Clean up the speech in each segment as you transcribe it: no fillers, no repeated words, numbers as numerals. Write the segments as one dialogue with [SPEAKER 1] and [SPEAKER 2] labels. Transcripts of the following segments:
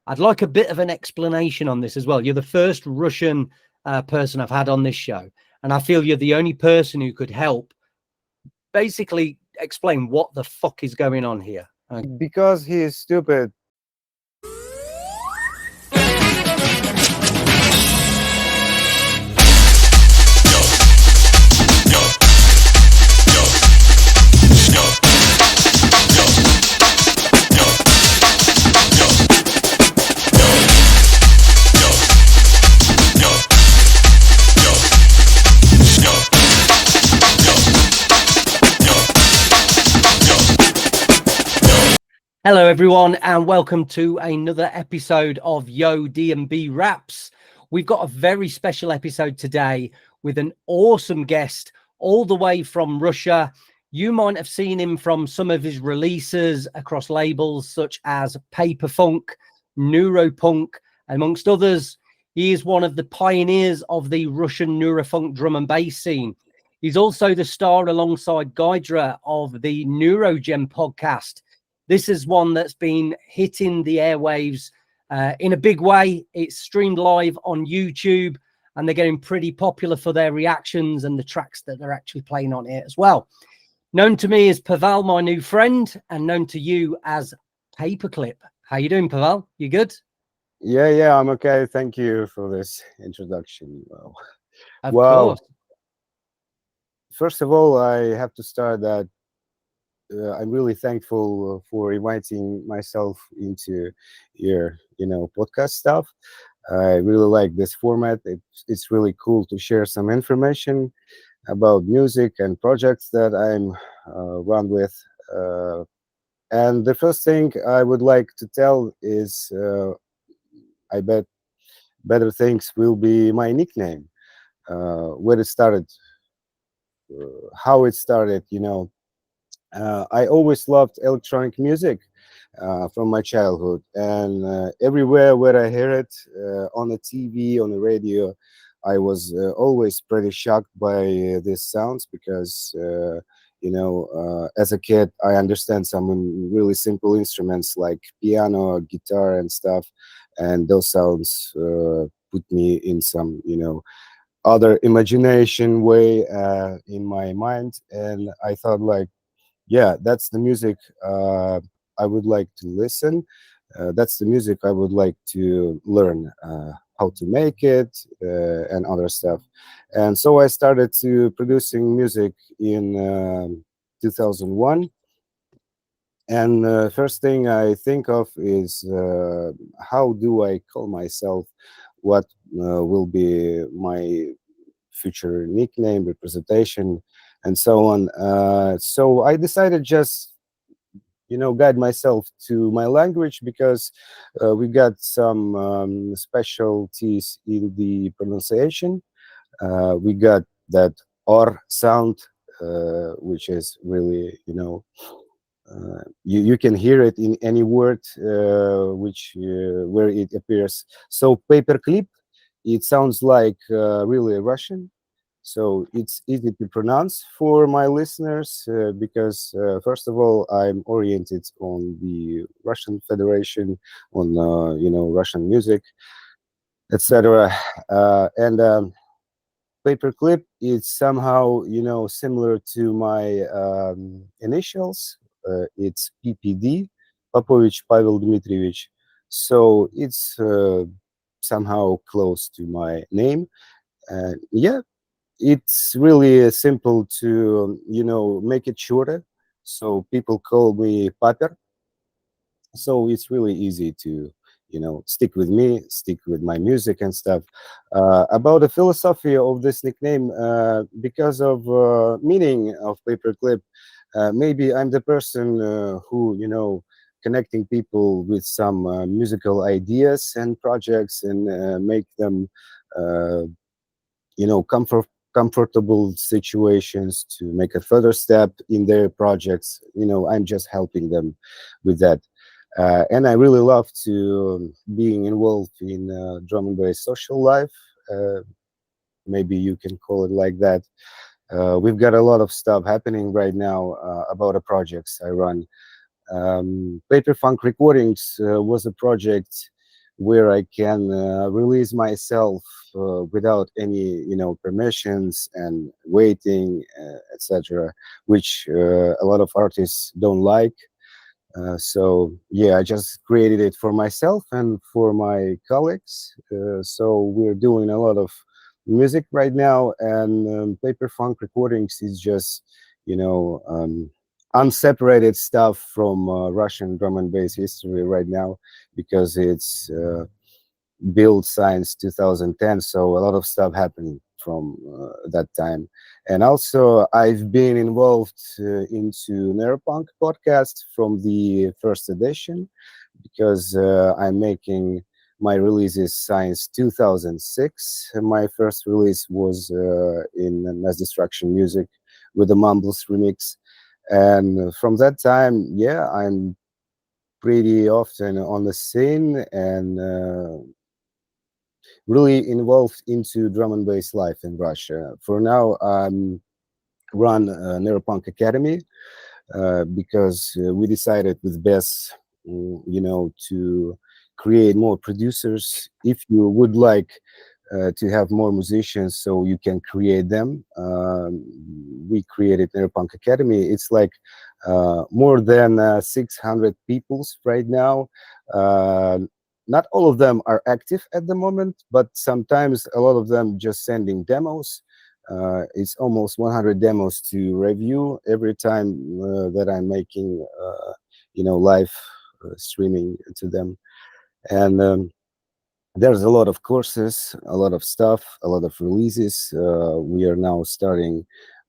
[SPEAKER 1] I'd like a bit of an explanation on this as well. You're the first Russian person I've had on this show, and I feel you're the only person who could help basically explain what the fuck is going on here.
[SPEAKER 2] Because he is stupid.
[SPEAKER 1] Hello, everyone, and welcome to another episode of Yo DNB Raps. We've got a very special episode today with an awesome guest all the way from Russia. You might have seen him from some of his releases across labels such as Paperfunk, Neuropunk, amongst others. He is one of the pioneers of the Russian Neurofunk drum and bass scene. He's also the star alongside Gydra of the Neurogen podcast. This is one that's been hitting the airwaves in a big way. It's streamed live on YouTube, and they're getting pretty popular for their reactions and the tracks that they're actually playing on it as well. Known to me as Pavel, my new friend, and known to you as Paperclip. How you doing, Pavel? You good?
[SPEAKER 2] Yeah, I'm okay. Thank you for this introduction.
[SPEAKER 1] Of course.
[SPEAKER 2] First of all, I have to start that I'm really thankful for inviting myself into your, podcast stuff. I really like this format. It's really cool to share some information about music and projects that I'm run with. And the first thing I would like to tell is I bet better things will be my nickname, where it started, how it started, I always loved electronic music from my childhood, and everywhere where I hear it, on the TV, on the radio, I was always pretty shocked by these sounds because, as a kid, I understand some really simple instruments like piano, guitar, and stuff, and those sounds put me in some, other imagination way in my mind, and I thought like, yeah, that's the music I would like to listen. That's the music I would like to learn how to make it and other stuff. And so I started to producing music in 2001. And first thing I think of is how do I call myself? What will be my future nickname, representation, and so on. So I decided just, guide myself to my language because we got some specialties in the pronunciation. We got that R sound, which is really, you can hear it in any word where it appears. So paperclip, it sounds like really Russian. So it's easy to pronounce for my listeners because, first of all, I'm oriented on the Russian Federation, on Russian music, etc. And Paperclip is somehow similar to my initials. It's PPD, Popovich Pavel Dmitrievich. So it's somehow close to my name. Yeah. It's really simple to, make it shorter. So people call me Paper. So it's really easy to, stick with me, stick with my music and stuff. About the philosophy of this nickname, because of meaning of Paperclip, maybe I'm the person who, connecting people with some musical ideas and projects and make them, comfortable situations to make a further step in their projects. I'm just helping them with that. And I really love to being involved in drum and bass social life. Maybe you can call it like that. We've got a lot of stuff happening right now about the projects I run. Paperfunk Recordings was a project where I can release myself without any, permissions and waiting, etc., which a lot of artists don't like. So yeah, I just created it for myself and for my colleagues. So we're doing a lot of music right now, and Paperfunk recordings is just, unseparated stuff from Russian drum and bass history right now, because it's built since 2010, so a lot of stuff happened from that time. And also I've been involved into Neuropunk podcast from the first edition, because I'm making my releases since 2006. My first release was in Mass Destruction Music with the Mumbles remix, and from that time, yeah, I'm pretty often on the scene and really involved into drum and bass life in Russia. For now, run Neuropunk Academy because we decided with Bess, to create more producers. If you would like to have more musicians so you can create them, we created Neuropunk Academy. It's like more than 600 peoples right now. Not all of them are active at the moment, but sometimes a lot of them just sending demos. It's almost 100 demos to review every time that I'm making, live streaming to them. And there's a lot of courses, a lot of stuff, a lot of releases. We are now starting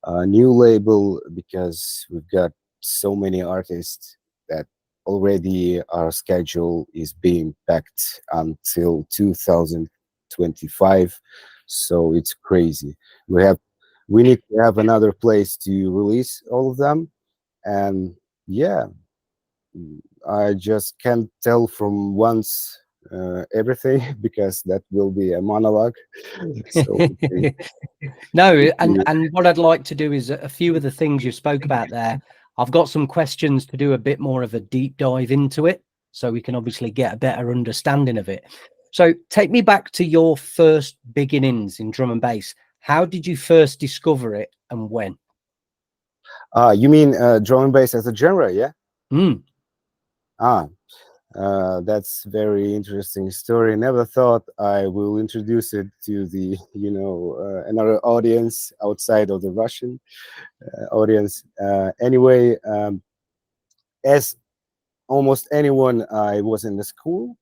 [SPEAKER 2] a new label because we've got so many artists that already our schedule is being packed until 2025. So it's crazy. We need to have another place to release all of them. And yeah, I just can't tell from once everything because that will be a monologue. So
[SPEAKER 1] No, and what I'd like to do is a few of the things you spoke about there. I've got some questions to do a bit more of a deep dive into it, so we can obviously get a better understanding of it. So take me back to your first beginnings in drum and bass. How did you first discover it and when?
[SPEAKER 2] you mean drum and bass as a genre, yeah?
[SPEAKER 1] Mm.
[SPEAKER 2] That's very interesting story. Never thought I will introduce it to the, another audience outside of the Russian audience. Anyway, as almost anyone, I was in the school.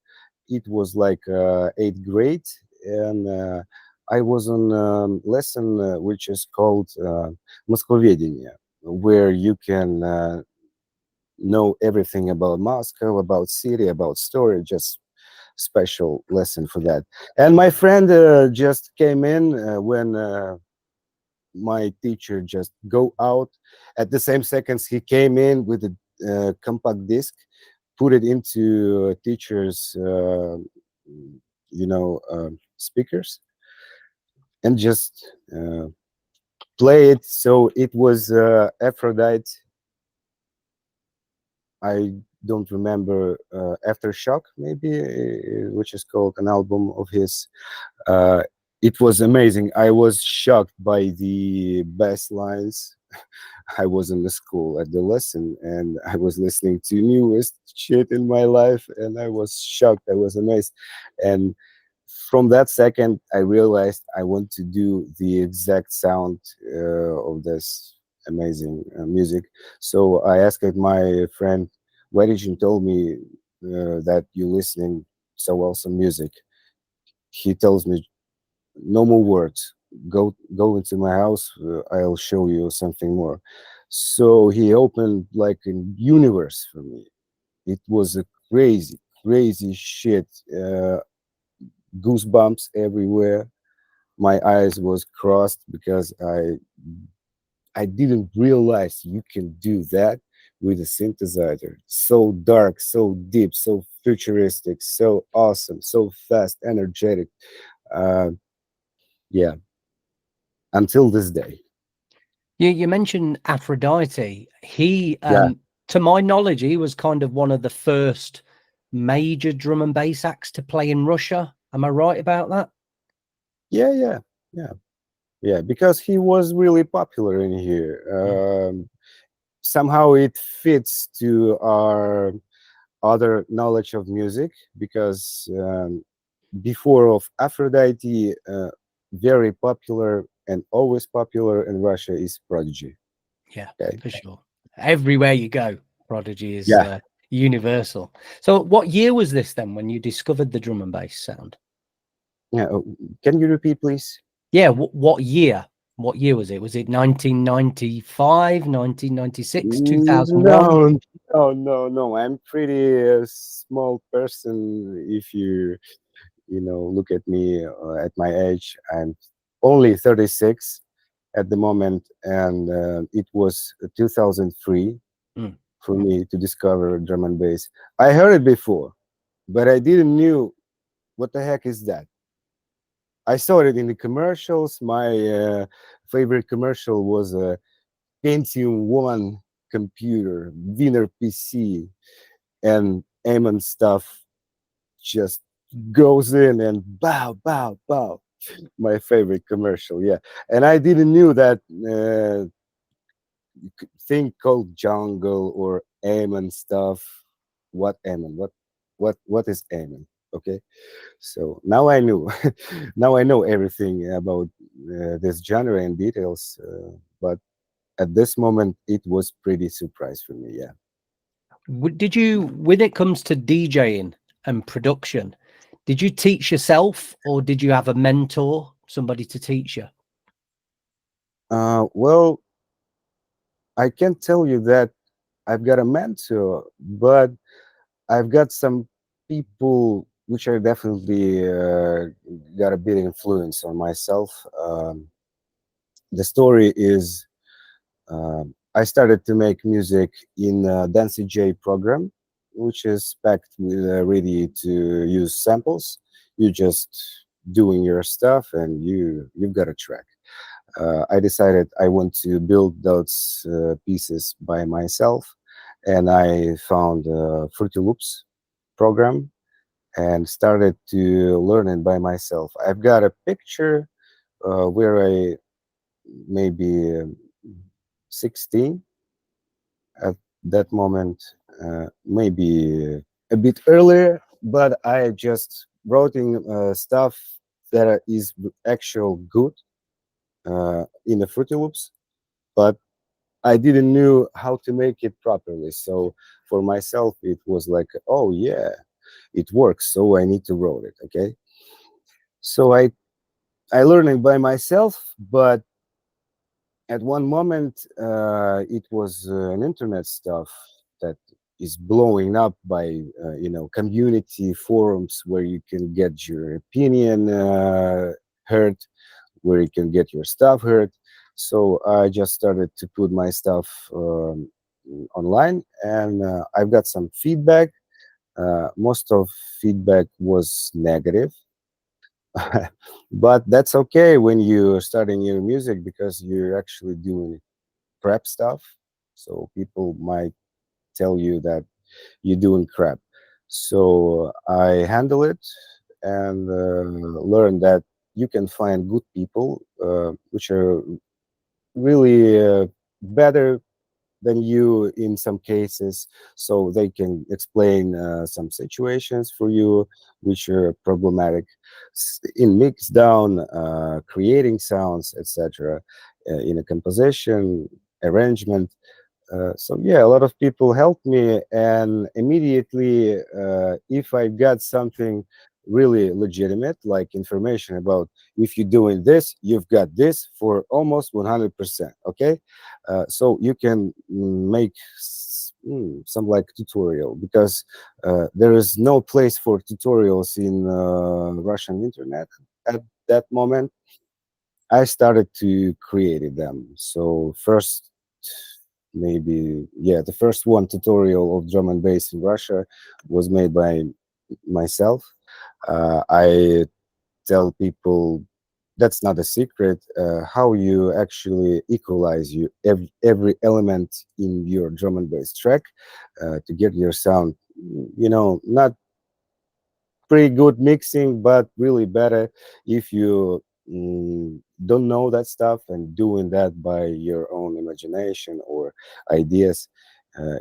[SPEAKER 2] It was like 8th grade, and I was on lesson which is called Moskvovedenie, where you can know everything about Moscow, about city, about story. Just special lesson for that. And my friend just came in when my teacher just go out. At the same seconds, he came in with a compact disc, put it into teacher's, speakers, and just play it. So it was Aphrodite. I don't remember Aftershock, maybe, which is called an album of his. It was amazing. I was shocked by the bass lines. I was in the school at the lesson and I was listening to newest shit in my life, and I was shocked. I was amazed. And from that second, I realized I want to do the exact sound of this amazing music. So I asked my friend, "Why did you tell me that you're listening so awesome music?" He tells me, "No more words. Go into my house. I'll show you something more." So he opened like a universe for me. It was a crazy, crazy shit. Goosebumps everywhere. My eyes was crossed because I didn't realize you can do that with a synthesizer. So dark, so deep, so futuristic, so awesome, so fast, energetic. Uh, yeah, until this day.
[SPEAKER 1] You mentioned Aphrodite. He,
[SPEAKER 2] Yeah.
[SPEAKER 1] to my knowledge, he was kind of one of the first major drum and bass acts to play in Russia. Am I right about that?
[SPEAKER 2] Yeah, because he was really popular in here. Somehow it fits to our other knowledge of music, because before of Aphrodite, very popular and always popular in Russia is Prodigy.
[SPEAKER 1] Yeah,
[SPEAKER 2] Okay.
[SPEAKER 1] for sure. Everywhere you go, Prodigy is
[SPEAKER 2] Yeah.
[SPEAKER 1] universal. So what year was this then when you discovered the drum and bass sound?
[SPEAKER 2] Yeah. Can you repeat, please?
[SPEAKER 1] Yeah, what year? What year was it? Was it 1995, 1996, 2001?
[SPEAKER 2] No. I'm pretty small person. If you look at me at my age, I'm only 36 at the moment, and it was 2003 for me to discover drum and bass. I heard it before, but I didn't knew what the heck is that. I saw it in the commercials. My favorite commercial was a Pentium 1 computer, Wiener PC, and Amen stuff just goes in and bow, bow, bow. My favorite commercial, yeah. And I didn't knew that thing called jungle or Amen stuff. What Amen? What is Amen? Okay. So now I knew. Now I know everything about this genre and details. But at this moment, it was pretty surprise for me. Yeah.
[SPEAKER 1] Did you, when it comes to DJing and production, did you teach yourself or did you have a mentor, somebody to teach you?
[SPEAKER 2] Well, I can't tell you that I've got a mentor, but I've got some people which are definitely got a big influence on myself. The story is I started to make music in a Dance J program, which is packed with ready to use samples. You just doing your stuff and you've got a track. I decided I want to build those pieces by myself, and I found Fruity Loops program and started to learn it by myself. I've got a picture where I maybe 16 at that moment, maybe a bit earlier, but I just wrote in stuff that is actual good in the Fruity Loops, but I didn't knew how to make it properly. So for myself, it was like, oh yeah, it works. So I need to write it. Okay. So I learned it by myself, but at one moment, it was an internet stuff that is blowing up by community forums where you can get your opinion heard, where you can get your stuff heard. So I just started to put my stuff online, and I've got some feedback. Most of feedback was negative, but that's okay when you're starting your music, because you're actually doing crap stuff. So people might tell you that you're doing crap. So I handle it and learn that you can find good people which are really better than you in some cases, so they can explain some situations for you which are problematic in mix down, creating sounds, etc., in a composition arrangement. So yeah, a lot of people helped me, and immediately, if I got something really legitimate, like information about if you're doing this, you've got this for almost 100%. Okay, so you can make some like tutorial, because there is no place for tutorials in Russian internet at that moment. I started to create them. So first, maybe, yeah, the first one tutorial of drum and bass in Russia was made by myself. I tell people that's not a secret, how you actually equalize every element in your drum and bass track to get your sound not pretty good mixing, but really better if you don't know that stuff and doing that by your own imagination or ideas.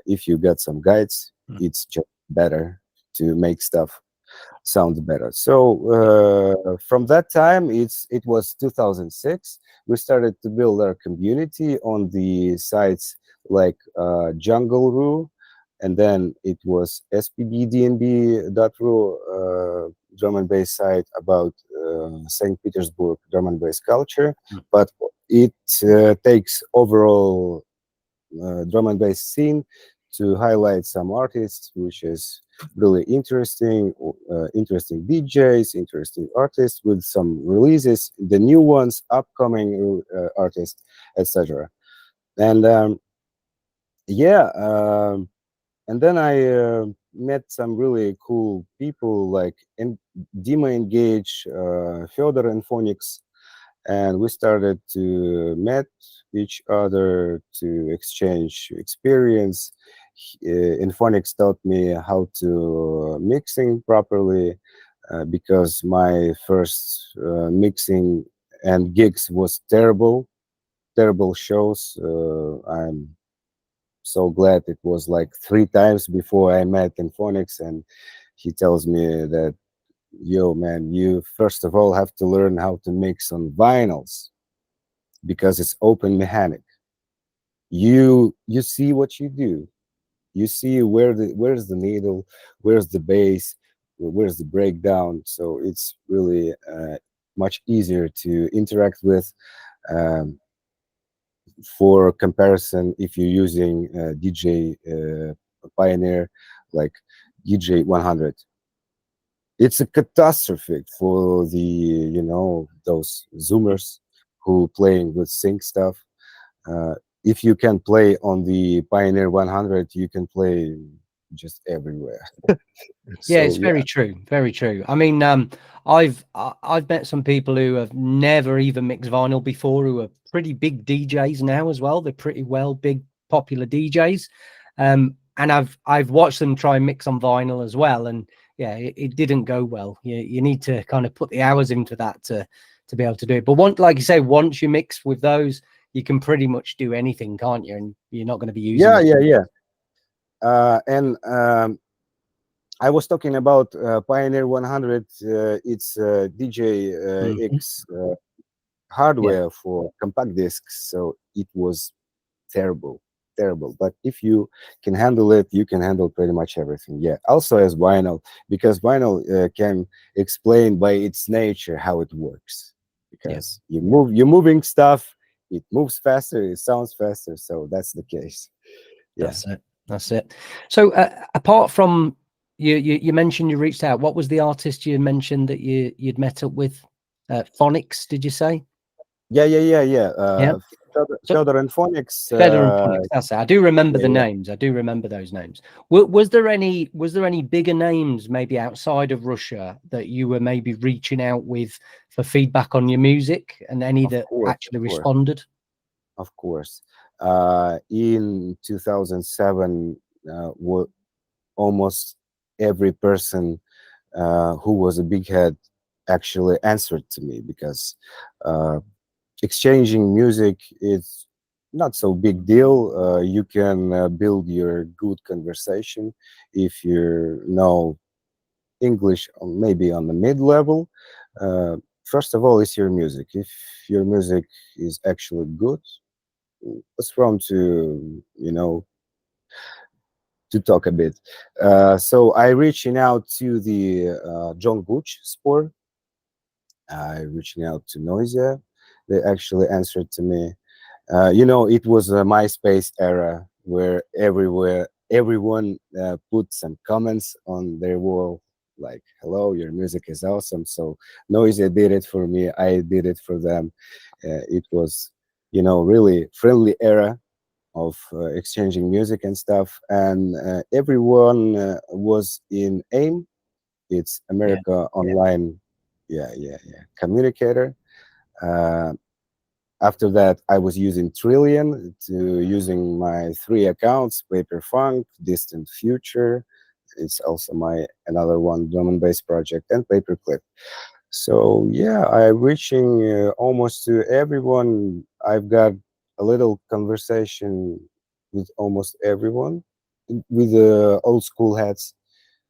[SPEAKER 2] If you got some guides,
[SPEAKER 1] Mm.
[SPEAKER 2] it's just better to make stuff sound better. So from that time, it was 2006. We started to build our community on the sites like Jungle.ru, and then it was spbdnb.ru, drum and bass site about St. Petersburg drum and bass culture,
[SPEAKER 1] Mm.
[SPEAKER 2] but it takes overall drum and bass scene to highlight some artists, which is really interesting DJs, interesting artists with some releases, the new ones, upcoming artists, etc. And yeah, and then I met some really cool people like Dima Engage, Fyodor and Phonics, and we started to meet each other to exchange experience. Inphonics taught me how to mixing properly because my first mixing and gigs was terrible shows. I'm so glad it was like 3 times before I met Inphonics, and he tells me that, yo man, you first of all have to learn how to mix on vinyls because it's open mechanic. You see what you do. You see where's the needle, where's the bass, where's the breakdown. So it's really much easier to interact with. Um, for comparison, if you're using DJ Pioneer like DJ 100, it's a catastrophe for the those zoomers who playing with sync stuff. If you can play on the Pioneer 100, you can play just everywhere.
[SPEAKER 1] Yeah,
[SPEAKER 2] So
[SPEAKER 1] it's
[SPEAKER 2] yeah,
[SPEAKER 1] very true. Very true. I mean, I've met some people who have never even mixed vinyl before, who are pretty big DJs now as well. They're pretty well big popular DJs, and I've watched them try and mix on vinyl as well, and yeah, it didn't go well. You need to kind of put the hours into that to be able to do it. But once, like you say, once you mix with those, you can pretty much do anything, can't you? And you're not going to be using
[SPEAKER 2] yeah,
[SPEAKER 1] it.
[SPEAKER 2] yeah, yeah. And I was talking about Pioneer 100. It's DJ
[SPEAKER 1] Mhm.
[SPEAKER 2] X
[SPEAKER 1] Yeah,
[SPEAKER 2] hardware for compact discs, so it was terrible. But if you can handle it, you can handle pretty much everything. Yeah. Also as vinyl, because vinyl can explain by its nature how it works.
[SPEAKER 1] yeah.
[SPEAKER 2] Because you're moving stuff, it moves faster, it sounds faster. So that's the case. Yeah.
[SPEAKER 1] That's it. That's it. So, apart from you mentioned you reached out. What was the artist you mentioned that you'd met up with? Phonics, did you say?
[SPEAKER 2] Yeah.
[SPEAKER 1] Yeah. So
[SPEAKER 2] Fedor and Phonics.
[SPEAKER 1] Feder and Phonics. That's it. I do remember
[SPEAKER 2] Yeah,
[SPEAKER 1] the
[SPEAKER 2] yeah.
[SPEAKER 1] names. I do remember those names. Was there any bigger names maybe outside of Russia that you were maybe reaching out with for feedback on your music, and any
[SPEAKER 2] Of
[SPEAKER 1] that
[SPEAKER 2] course, of
[SPEAKER 1] actually
[SPEAKER 2] course,
[SPEAKER 1] responded?
[SPEAKER 2] of course. In 2007, almost every person who was a big head actually answered to me because uh, exchanging music is not so big deal. You can build your good conversation if you know English, maybe on the mid level. Uh, First of all, it's your music. If your music is actually good, what's wrong to to talk a bit? So I reaching out to the John Gooch sport. I reaching out to Noisia. They actually answered to me. It was a MySpace era where everyone put some comments on their wall, like, "Hello, your music is awesome." So Noisia did it for me. I did it for them. It was, really friendly era of exchanging music and stuff, and everyone was in AIM. It's
[SPEAKER 1] Yeah.
[SPEAKER 2] America Online, yeah, communicator. Uh, After that, I was using Trillion to using my 3 accounts: Paperfunk, Distant Future, It's also my another one drum and bass project, and Paperclip. So yeah, I'm reaching almost to everyone. I've got a little conversation with almost everyone, with the old school heads.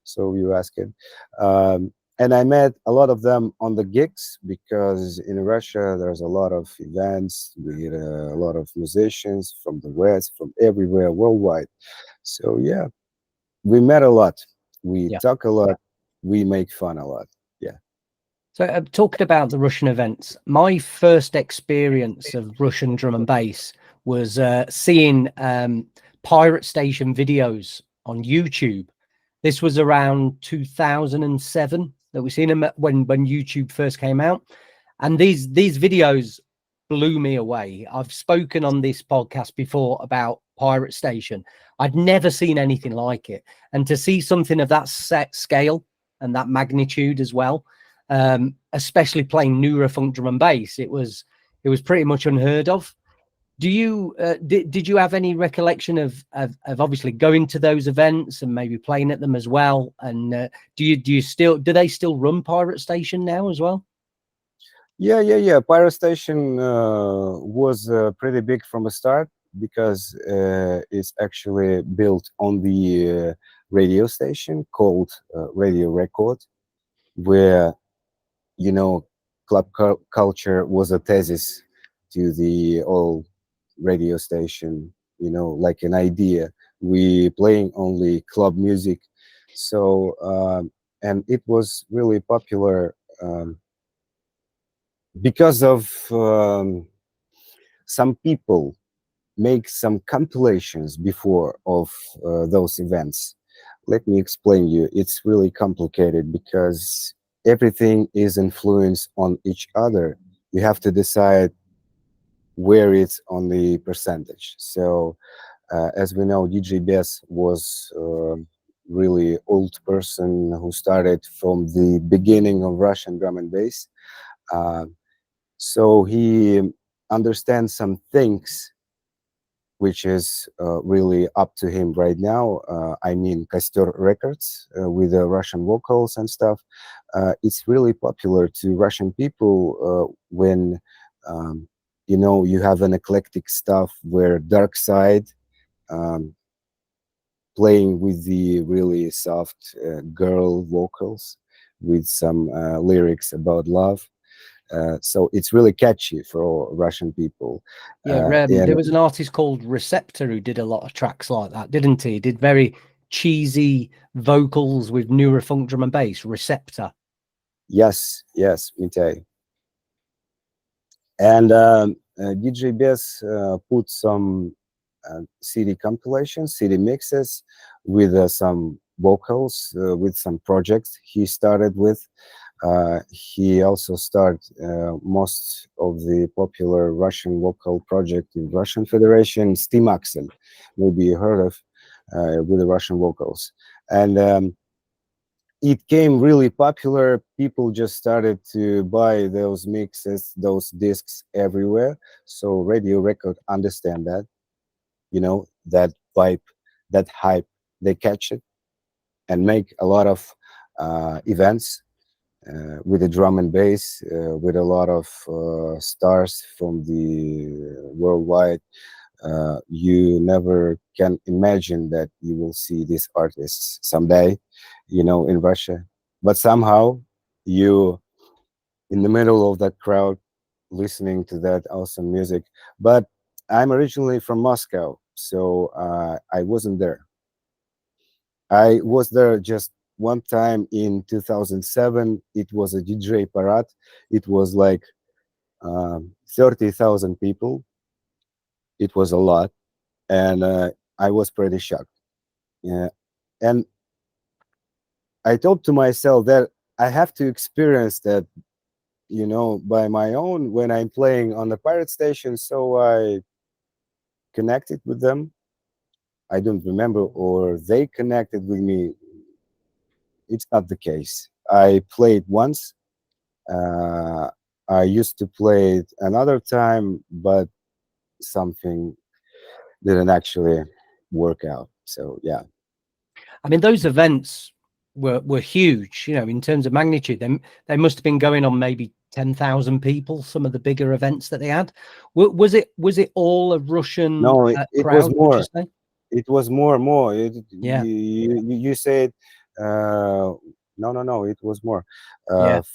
[SPEAKER 2] So you ask it. And I met a lot of them on the gigs, because in Russia there's a lot of events with a lot of musicians from the West, from everywhere, worldwide. So yeah, we met a lot. We
[SPEAKER 1] Yeah.
[SPEAKER 2] talk a lot. We make fun a lot. Yeah.
[SPEAKER 1] So, talking about the Russian events, my first experience of Russian drum and bass was seeing Pirate Station videos on YouTube. This was around 2007 that we seen them when YouTube first came out, and these videos blew me away. I've spoken on this podcast before about Pirate Station. I'd never seen anything like it, and to see something of that set scale and that magnitude as well, especially playing Neurofunk drum and bass, it was pretty much unheard of. Do you did you have any recollection of obviously going to those events and maybe playing at them as well? And do they still run Pirate Station now as well?
[SPEAKER 2] Yeah. Pirate Station was pretty big from the start, because it's actually built on the radio station called Radio Record, where, you know, culture was a thesis to the old radio station, you know, like an idea. We playing only club music. So and it was really popular, because of some people make some compilations before of those events. Let me explain you. It's really complicated, because everything is influenced on each other. You have to decide where it's on the percentage. So as we know, DJ Bess was really old person who started from the beginning of Russian drum and bass. Uh, so he understands some things which is really up to him right now. I mean, Koster Records with the Russian vocals and stuff. It's really popular to Russian people when you know, you have an eclectic stuff where Dark Side um, playing with the really soft girl vocals with some lyrics about love. So it's really catchy for Russian people.
[SPEAKER 1] Yeah,
[SPEAKER 2] And
[SPEAKER 1] there was an artist called Receptor who did a lot of tracks like that, didn't he? He did very cheesy vocals with Neurofunk drum and bass. Receptor.
[SPEAKER 2] yes, Mitay. And DJ Bess put some CD compilations, CD mixes with some vocals, with some projects he started with. He also started most of the popular Russian vocal project in Russian Federation, Steam Axel, maybe you heard of, with the Russian vocals. And it came really popular. People just started to buy those mixes, those discs everywhere. So Radio Record understand that, you know, that vibe, that hype. They catch it and make a lot of events with the drum and bass, with a lot of stars from the worldwide. You never can imagine that you will see these artists someday, you know, in Russia. But somehow you in the middle of that crowd listening to that awesome music. But I'm originally from Moscow, so I wasn't there. I was there just one time in 2007. It was a DJ parade. It was like 30,000 people. It was a lot, and I was pretty shocked. Yeah. And I thought to myself that I have to experience that, you know, by my own when I'm playing on the pirate station. So I connected with them. I don't remember, or they connected with me. It's not the case. I played once. Uh, I used to play it another time, but something didn't actually work out. So yeah.
[SPEAKER 1] I mean, those events were huge, you know, in terms of magnitude. They must have been going on maybe 10,000 people, some of the bigger events that they had. Was it all a Russian
[SPEAKER 2] No, it was
[SPEAKER 1] crowd, would you
[SPEAKER 2] more.
[SPEAKER 1] say?
[SPEAKER 2] It was more.
[SPEAKER 1] Yeah.
[SPEAKER 2] You said, no, it was more.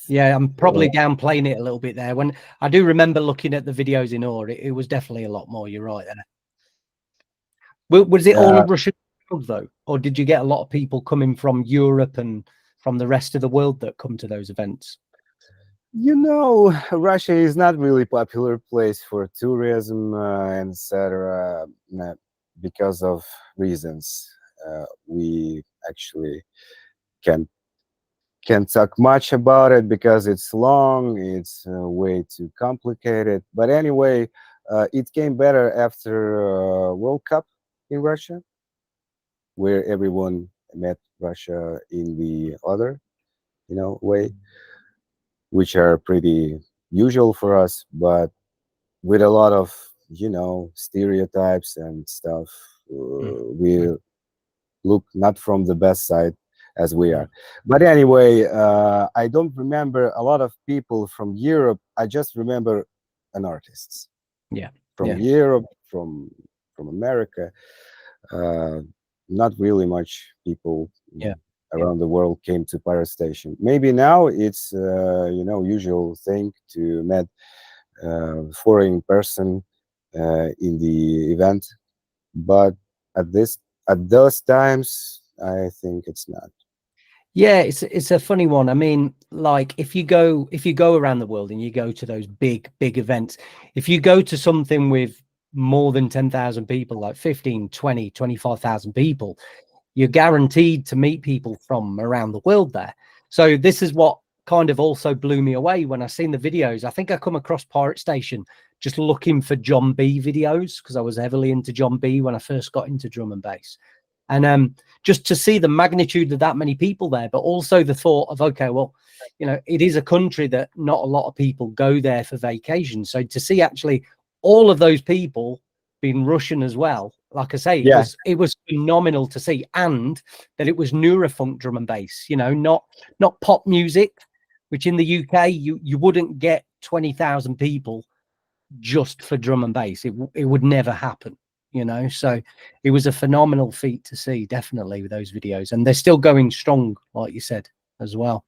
[SPEAKER 1] Yeah, I'm probably downplaying it a little bit there. When I do remember looking at the videos in awe, it was definitely a lot more. You're right there. Was it all a Russian crowd though, or did you get a lot of people coming from Europe and from the rest of the world that come to those events?
[SPEAKER 2] You know, Russia is not really popular place for tourism, etc. Because of reasons. We actually can't talk much about it because it's long. It's way too complicated. But anyway, it came better after World Cup in Russia, where everyone met Russia in the other, way, which are pretty usual for us, but with a lot of, stereotypes and stuff. We look not from the best side as we are. But anyway, I don't remember a lot of people from Europe. I just remember an artist. From Europe, from America. Not really much people around the world came to Pirate Station. Maybe now it's usual thing to meet foreign person in the event, but at those times, I think it's not.
[SPEAKER 1] Yeah, it's a funny one. I mean, like if you go around the world and you go to those big events, if you go to something with more than 10,000 people, like 15, 20, 25,000 people, you're guaranteed to meet people from around the world there. So this is what kind of also blew me away when I seen the videos. I think I come across Pirate Station just looking for John B videos because I was heavily into John B when I first got into drum and bass. And just to see the magnitude of that many people there, but also the thought of, okay, well, you know, it is a country that not a lot of people go there for vacation. So to see actually all of those people being Russian as well, like I say, it was phenomenal to see, and that it was Neurofunk drum and bass, you know, not pop music, which in the UK you wouldn't get 20,000 people just for drum and bass. It would never happen, you know. So it was a phenomenal feat to see, definitely, with those videos, and they're still going strong, like you said, as well.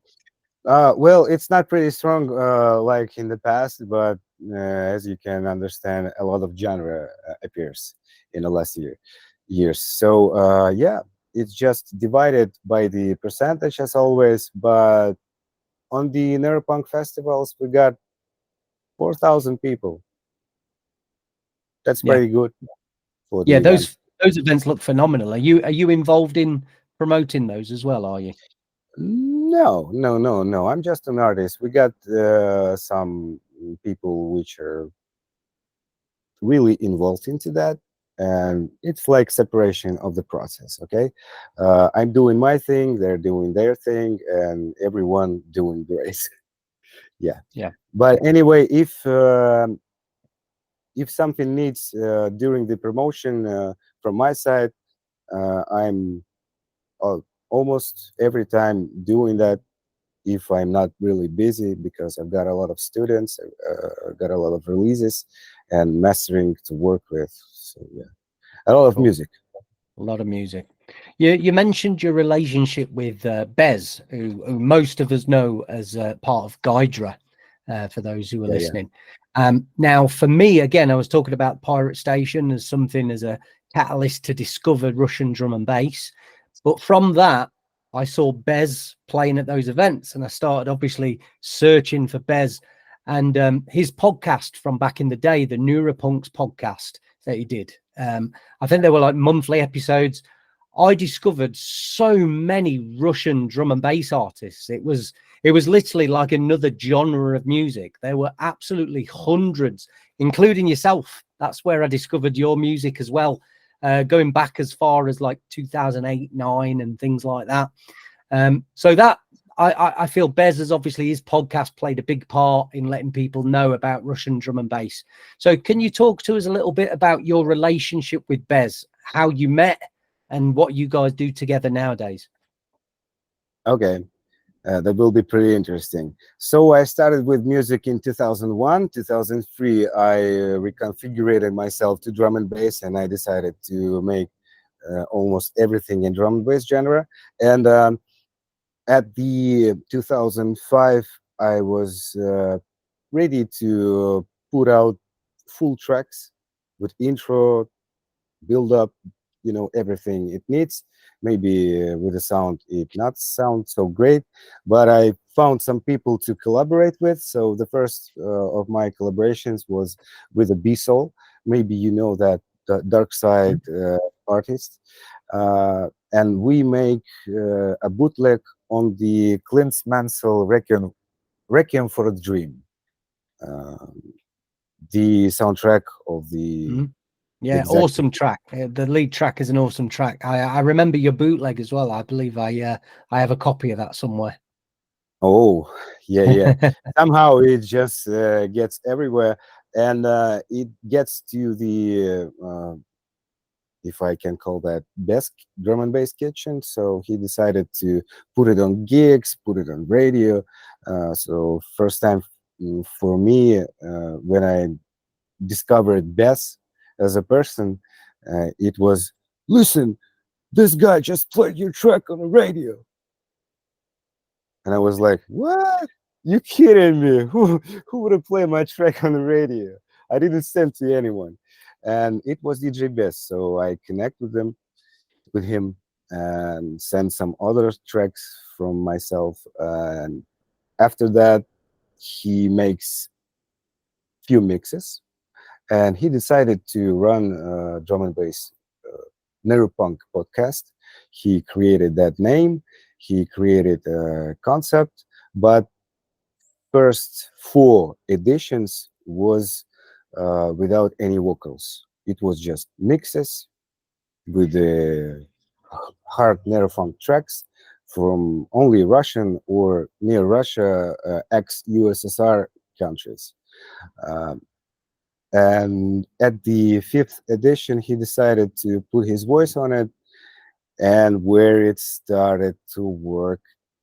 [SPEAKER 2] Well, it's not pretty strong like in the past, but as you can understand, a lot of genre appears in the last years. So yeah, it's just divided by the percentage as always. But on the Neuropunk festivals, we got 4,000 people. That's pretty good for the event.
[SPEAKER 1] Those events look phenomenal. Are you involved in promoting those as well? Are you?
[SPEAKER 2] No. I'm just an artist. We got some people which are really involved into that, and it's like separation of the process. Okay, I'm doing my thing, they're doing their thing, and everyone doing great. Yeah. But anyway, if something needs during the promotion from my side, I'm almost every time doing that if I'm not really busy, because I've got a lot of students, I've got a lot of releases and mastering to work with. So yeah, a lot of music.
[SPEAKER 1] A lot of music. You mentioned your relationship with Bez, who most of us know as part of Gydra, for those who are listening. Now, for me, again, I was talking about Pirate Station as something as a catalyst to discover Russian drum and bass. But from that, I saw Bez playing at those events, and I started obviously searching for Bez and his podcast from back in the day, the Neuropunks podcast that he did. I think they were like monthly episodes. I discovered so many Russian drum and bass artists. It was literally like another genre of music. There were absolutely hundreds, including yourself. That's where I discovered your music as well, going back as far as like 2008, 9 and things like that. So that I feel Bez has obviously, his podcast played a big part in letting people know about Russian drum and bass. So can you talk to us a little bit about your relationship with Bez, how you met, and what you guys do together nowadays.
[SPEAKER 2] Okay. That will be pretty interesting. So I started with music in 2001, 2003. I reconfigured myself to drum and bass, and I decided to make almost everything in drum and bass genre. And at the 2005, I was ready to put out full tracks with intro, build up, everything it needs. Maybe with the sound it not sound so great, but I found some people to collaborate with. So the first of my collaborations was with a B-Soul. Maybe you know that, the dark side artist, and we make a bootleg on the Clint Mansell Requiem for a Dream, um, the soundtrack of the
[SPEAKER 1] Yeah,
[SPEAKER 2] exact.
[SPEAKER 1] awesome track. The lead track is an awesome track. I remember your bootleg as well. I believe I have a copy of that somewhere.
[SPEAKER 2] Oh, yeah. Somehow it just gets everywhere, and it gets to the, if I can call that, best drum and bass kitchen. So he decided to put it on gigs, put it on radio. So first time for me, when I discovered Bess as a person, it was, listen, this guy just played your track on the radio. And I was like, what? You kidding me? Who would have played my track on the radio? I didn't send to anyone. And it was DJ Best. So I connect with him and send some other tracks from myself. And after that, he makes few mixes, and he decided to run drum and bass Neuropunk podcast. He created that name. He created a concept, but first four editions was without any vocals. It was just mixes with the hard Neurofunk tracks from only Russian or near Russia, ex-USSR countries. Um, and at the fifth edition, he decided to put his voice on it, and where it started to work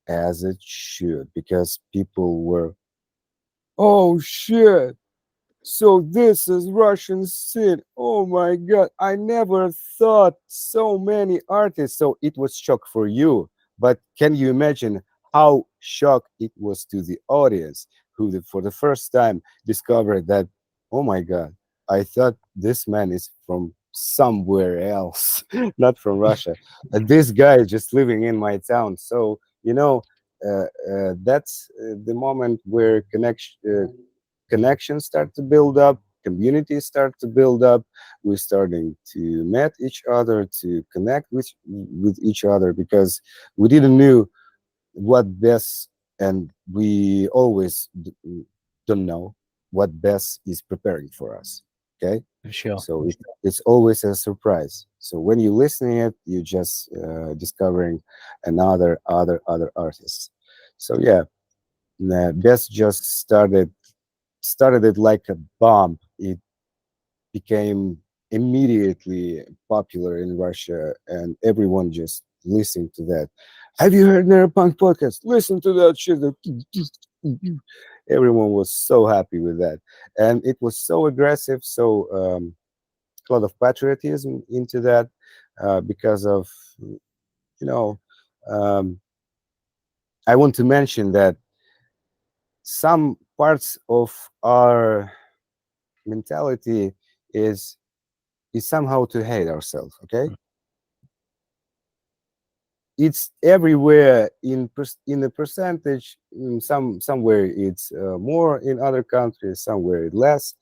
[SPEAKER 2] as it should, because people were, oh shit, so this is Russian scene. Oh my God, I never thought so many artists. So it was shock for you, but can you imagine how shocked it was to the audience, who for the first time discovered that, oh my God, I thought this man is from somewhere else, not from Russia. This guy is just living in my town. So, that's the moment where connections start to build up, communities start to build up. We're starting to meet each other, to connect with each other, because we didn't knew what best, and we always don't know what best is preparing for us. Okay,
[SPEAKER 1] For sure.
[SPEAKER 2] so it's always a surprise. So when you're listening it, you're just discovering other artists. So yeah, best just started it like a bomb. It became immediately popular in Russia, and everyone just listened to that. Have you heard Neuropunk podcast? Listen to that shit. Everyone was so happy with that, and it was so aggressive. So a lot of patriotism into that, because of, you know. Um, I want to mention that some parts of our mentality is somehow to hate ourselves. Okay, it's everywhere in the percentage. Somewhere it's more, in other countries somewhere it's less.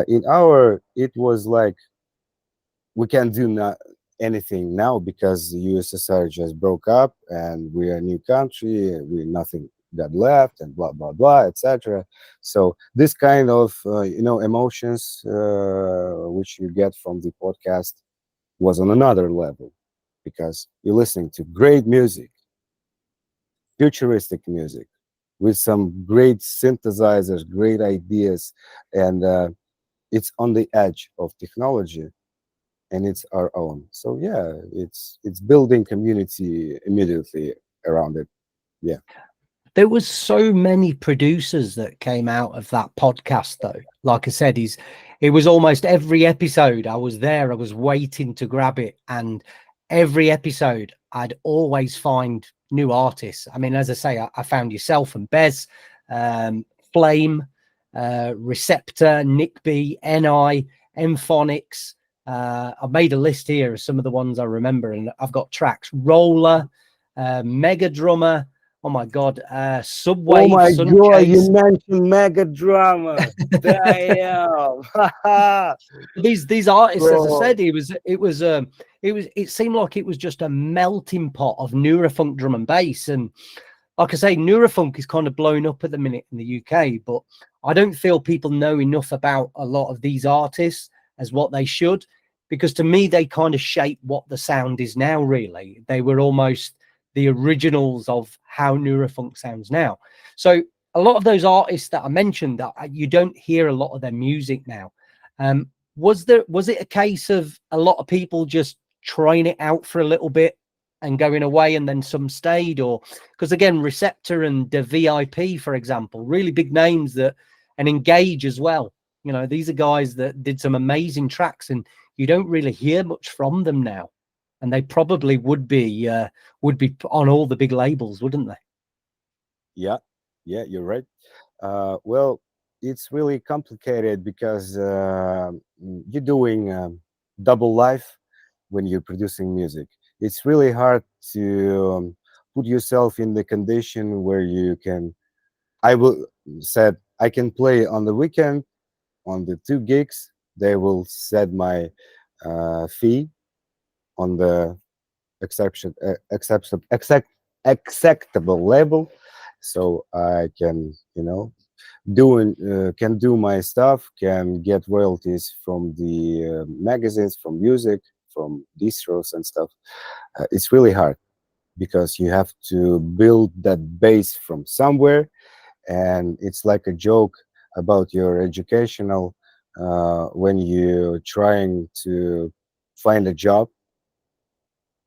[SPEAKER 2] In our, it was like, we can't do anything now because the USSR just broke up and we are a new country. We nothing got left, and blah blah blah, etc. So this kind of emotions which you get from the podcast was on another level, because you're listening to great music, futuristic music, with some great synthesizers, great ideas, and it's on the edge of technology. and it's our own. So yeah, it's building community immediately around it. Yeah.
[SPEAKER 1] There was so many producers that came out of that podcast, though. Like I said, it was almost every episode. I was there. I was waiting to grab it, and every episode, I'd always find new artists. I mean, as I say, I found yourself and Bez, Flame, Receptor, Nick B, NI, Mphonics. I've made a list here of some of the ones I remember, and I've got tracks. Roller, Mega Drummer. Oh my God, Subwave,
[SPEAKER 2] Oh my God, you
[SPEAKER 1] Sunchase.
[SPEAKER 2] mentioned Mega Drama. Damn.
[SPEAKER 1] These artists, as I
[SPEAKER 2] Bro.
[SPEAKER 1] said, it seemed like it was just a melting pot of Neurofunk drum and bass. And like I say, Neurofunk is kind of blown up at the minute in the UK, but I don't feel people know enough about a lot of these artists as what they should, because to me, they kind of shape what the sound is now, really. They were almost the originals of how Neurofunk sounds now. So a lot of those artists that I mentioned, that you don't hear a lot of their music now. Was it a case of a lot of people just trying it out for a little bit and going away, and then some stayed? Or because again, Receptor and the VIP, for example, really big names that, and Engage as well. You know, these are guys that did some amazing tracks, and you don't really hear much from them now. And they probably would be on all the big labels, wouldn't they?
[SPEAKER 2] Yeah, yeah, you're right. Well, it's really complicated because you're doing double life when you're producing music. It's really hard to put yourself in the condition where you can. I will said I can play on the weekend on the 2 gigs. They will set my fee on the exception acceptable level, so I can can do my stuff, can get royalties from the magazines, from music, from distros and stuff. It's really hard because you have to build that base from somewhere, and it's like a joke about your educational when you're trying to find a job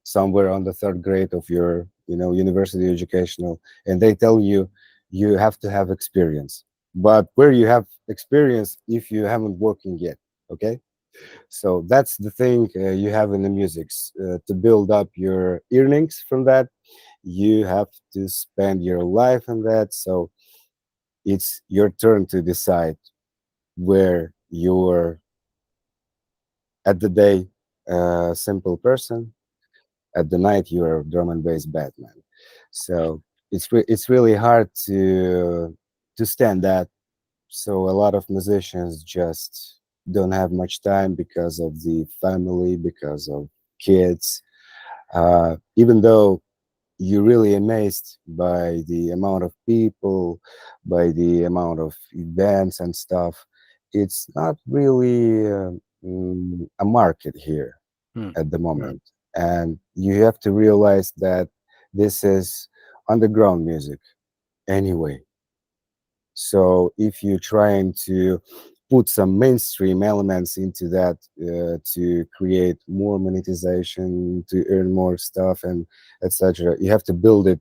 [SPEAKER 2] somewhere on the third grade of your university educational, and they tell you you have to have experience, but where you have experience if you haven't working yet? Okay, so that's the thing you have in the music. To build up your earnings from that, you have to spend your life on that. So it's your turn to decide where you're at the day simple person, at the night you're a drum and bass Batman. So it's really hard to stand that. So a lot of musicians just don't have much time because of the family, because of kids. Even though you're really amazed by the amount of people, by the amount of events and stuff, it's not really a market here
[SPEAKER 1] Hmm.
[SPEAKER 2] at the moment. And you have to realize that this is underground music anyway. So if you're trying to put some mainstream elements into that to create more monetization, to earn more stuff, and etc., you have to build it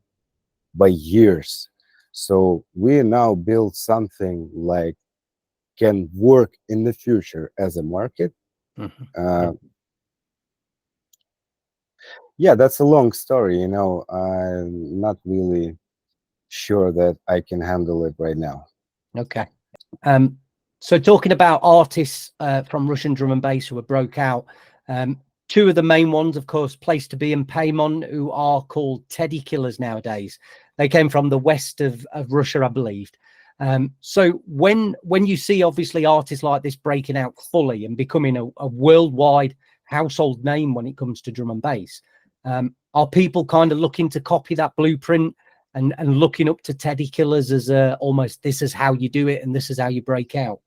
[SPEAKER 2] by years. So we now build something like can work in the future as a market.
[SPEAKER 1] Mm-hmm.
[SPEAKER 2] Uh, yeah, that's a long story. I'm not really sure that I can handle it right now.
[SPEAKER 1] Okay. So talking about artists from Russian drum and bass who were broke out, two of the main ones, of course, Place to Be and Paymon, who are called Teddy Killers nowadays. They came from the west of Russia, I believe. So when you see obviously artists like this breaking out fully and becoming a worldwide household name when it comes to drum and bass, are people kind of looking to copy that blueprint and looking up to Teddy Killers as almost this is how you do it and this is how you break out?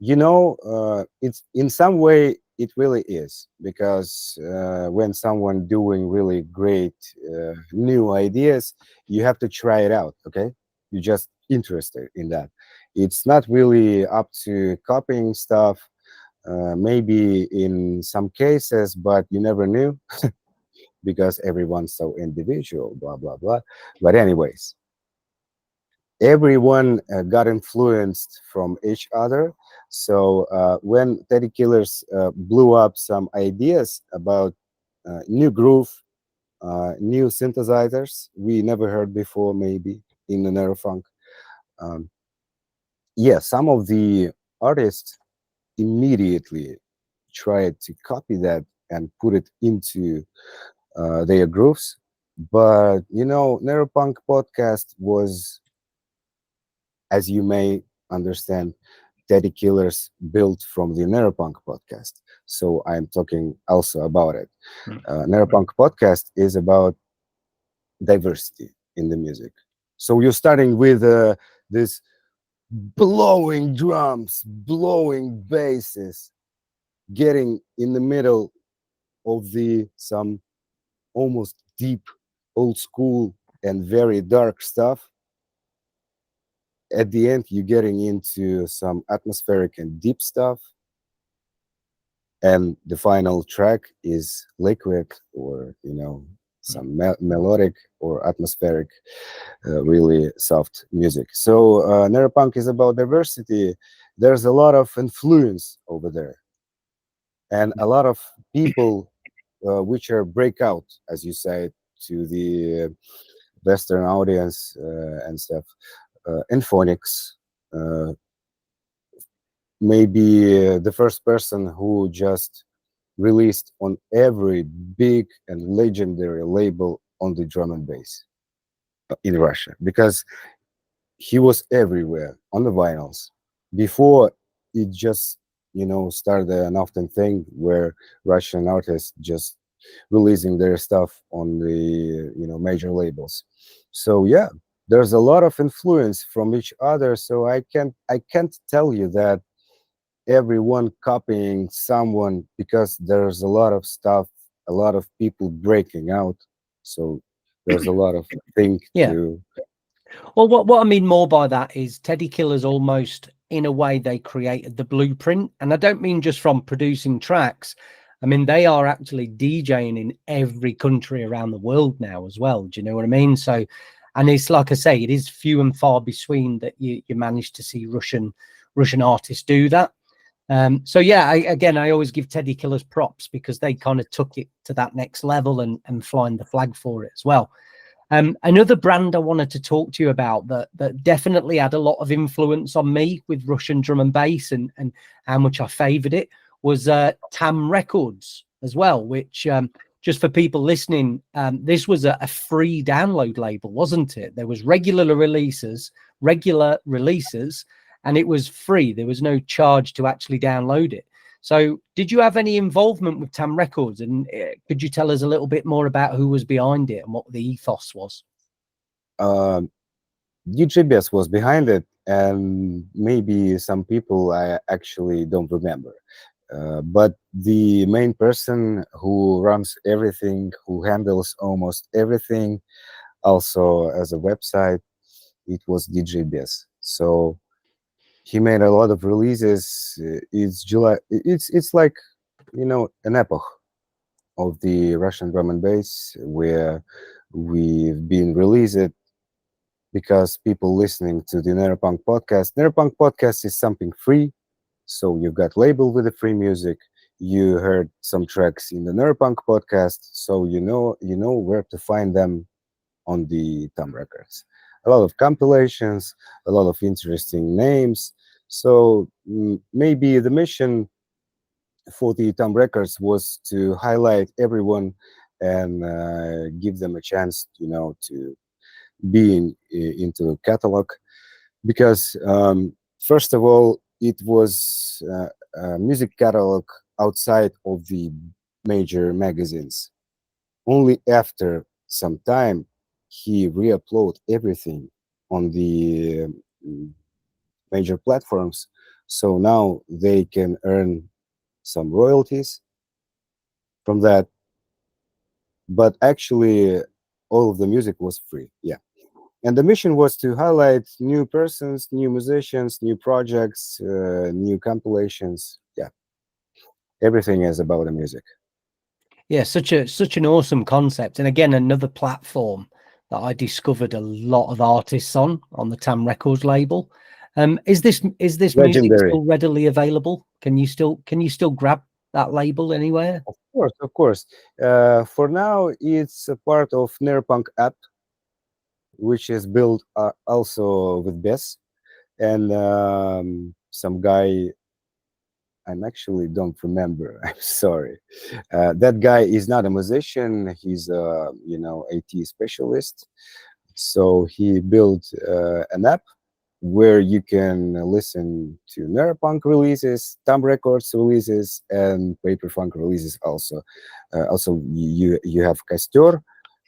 [SPEAKER 2] It's in some way it really is, because when someone doing really great new ideas, you have to try it out. Okay, you're just interested in that, It's not really up to copying stuff, maybe in some cases, but you never knew because everyone's so individual, blah, blah, blah. But anyways, everyone got influenced from each other. So when Teddy Killerz blew up some ideas about new groove, new synthesizers we never heard before, maybe in the Neurofunk. Um, yeah, some of the artists immediately tried to copy that and put it into their grooves. But Neuropunk podcast was, as you may understand, Teddy Killerz built from the Neuropunk podcast. So I'm talking also about it. Neuropunk podcast is about diversity in the music. So you're starting with this blowing drums, blowing basses, getting in the middle of the some almost deep, old school and very dark stuff. At the end, you're getting into some atmospheric and deep stuff. And the final track is liquid or, some melodic or atmospheric, really soft music. So Neuropunk is about diversity. There's a lot of influence over there. And a lot of people which are breakout, as you say, to the Western audience and stuff. Infonics, uh, maybe the first person who just released on every big and legendary label on the drum and bass in Russia, because he was everywhere on the vinyls. Before it just, started an often thing where Russian artists just releasing their stuff on the, major labels. So yeah, there's a lot of influence from each other. So I can't tell you that everyone copying someone, because there's a lot of stuff, a lot of people breaking out. So there's a lot of thing
[SPEAKER 1] Yeah.
[SPEAKER 2] to.
[SPEAKER 1] Well, what I mean more by that is Teddy Killerz almost, in a way, they created the blueprint. And I don't mean just from producing tracks. I mean, they are actually DJing in every country around the world now as well. Do you know what I mean? So, and it's like I say, it is few and far between that you manage to see Russian artists do that. So yeah, I always give Teddy Killerz props because they kind of took it to that next level and flying the flag for it as well. Another brand I wanted to talk to you about that definitely had a lot of influence on me with Russian drum and bass and how much I favored it was TAM Records as well, which just for people listening, this was a free download label, wasn't it? There was regular releases, and it was free. There was no charge to actually download it. So did you have any involvement with TAM Records? And could you tell us a little bit more about who was behind it and what the ethos was?
[SPEAKER 2] UGBS was behind it, and maybe some people I actually don't remember. But the main person who runs everything, who handles almost everything, also as a website, it was DJ Bes. So he made a lot of releases. It's July. It's like an epoch of the Russian drum and bass where we've been released because people listening to the Neuropunk podcast. Neuropunk podcast is something free, so you've got label with the free music. You heard some tracks in the Neuropunk podcast, so you know where to find them on the TAM Records. A lot of compilations, a lot of interesting names. So maybe the mission for the TAM Records was to highlight everyone and give them a chance, to be into the catalog, because first of all, it was a music catalog outside of the major magazines. Only after some time, he re-upload everything on the major platforms. So now they can earn some royalties from that. But actually, all of the music was free. Yeah. And the mission was to highlight new persons, new musicians, new projects, new compilations. Yeah, everything is about the music.
[SPEAKER 1] Yeah, such an awesome concept, and again, another platform that I discovered a lot of artists on the TAM Records label. Is this music
[SPEAKER 2] Legendary.
[SPEAKER 1] still readily available? Can you still grab that label anywhere?
[SPEAKER 2] Of course, of course. For now, it's a part of Neuropunk app, which is built also with Bess and some guy. I'm actually don't remember. I'm sorry. That guy is not a musician. He's a IT specialist. So he built an app where you can listen to Neuropunk releases, TAM Records releases, and Paperfunk releases also. Also, you have Castor,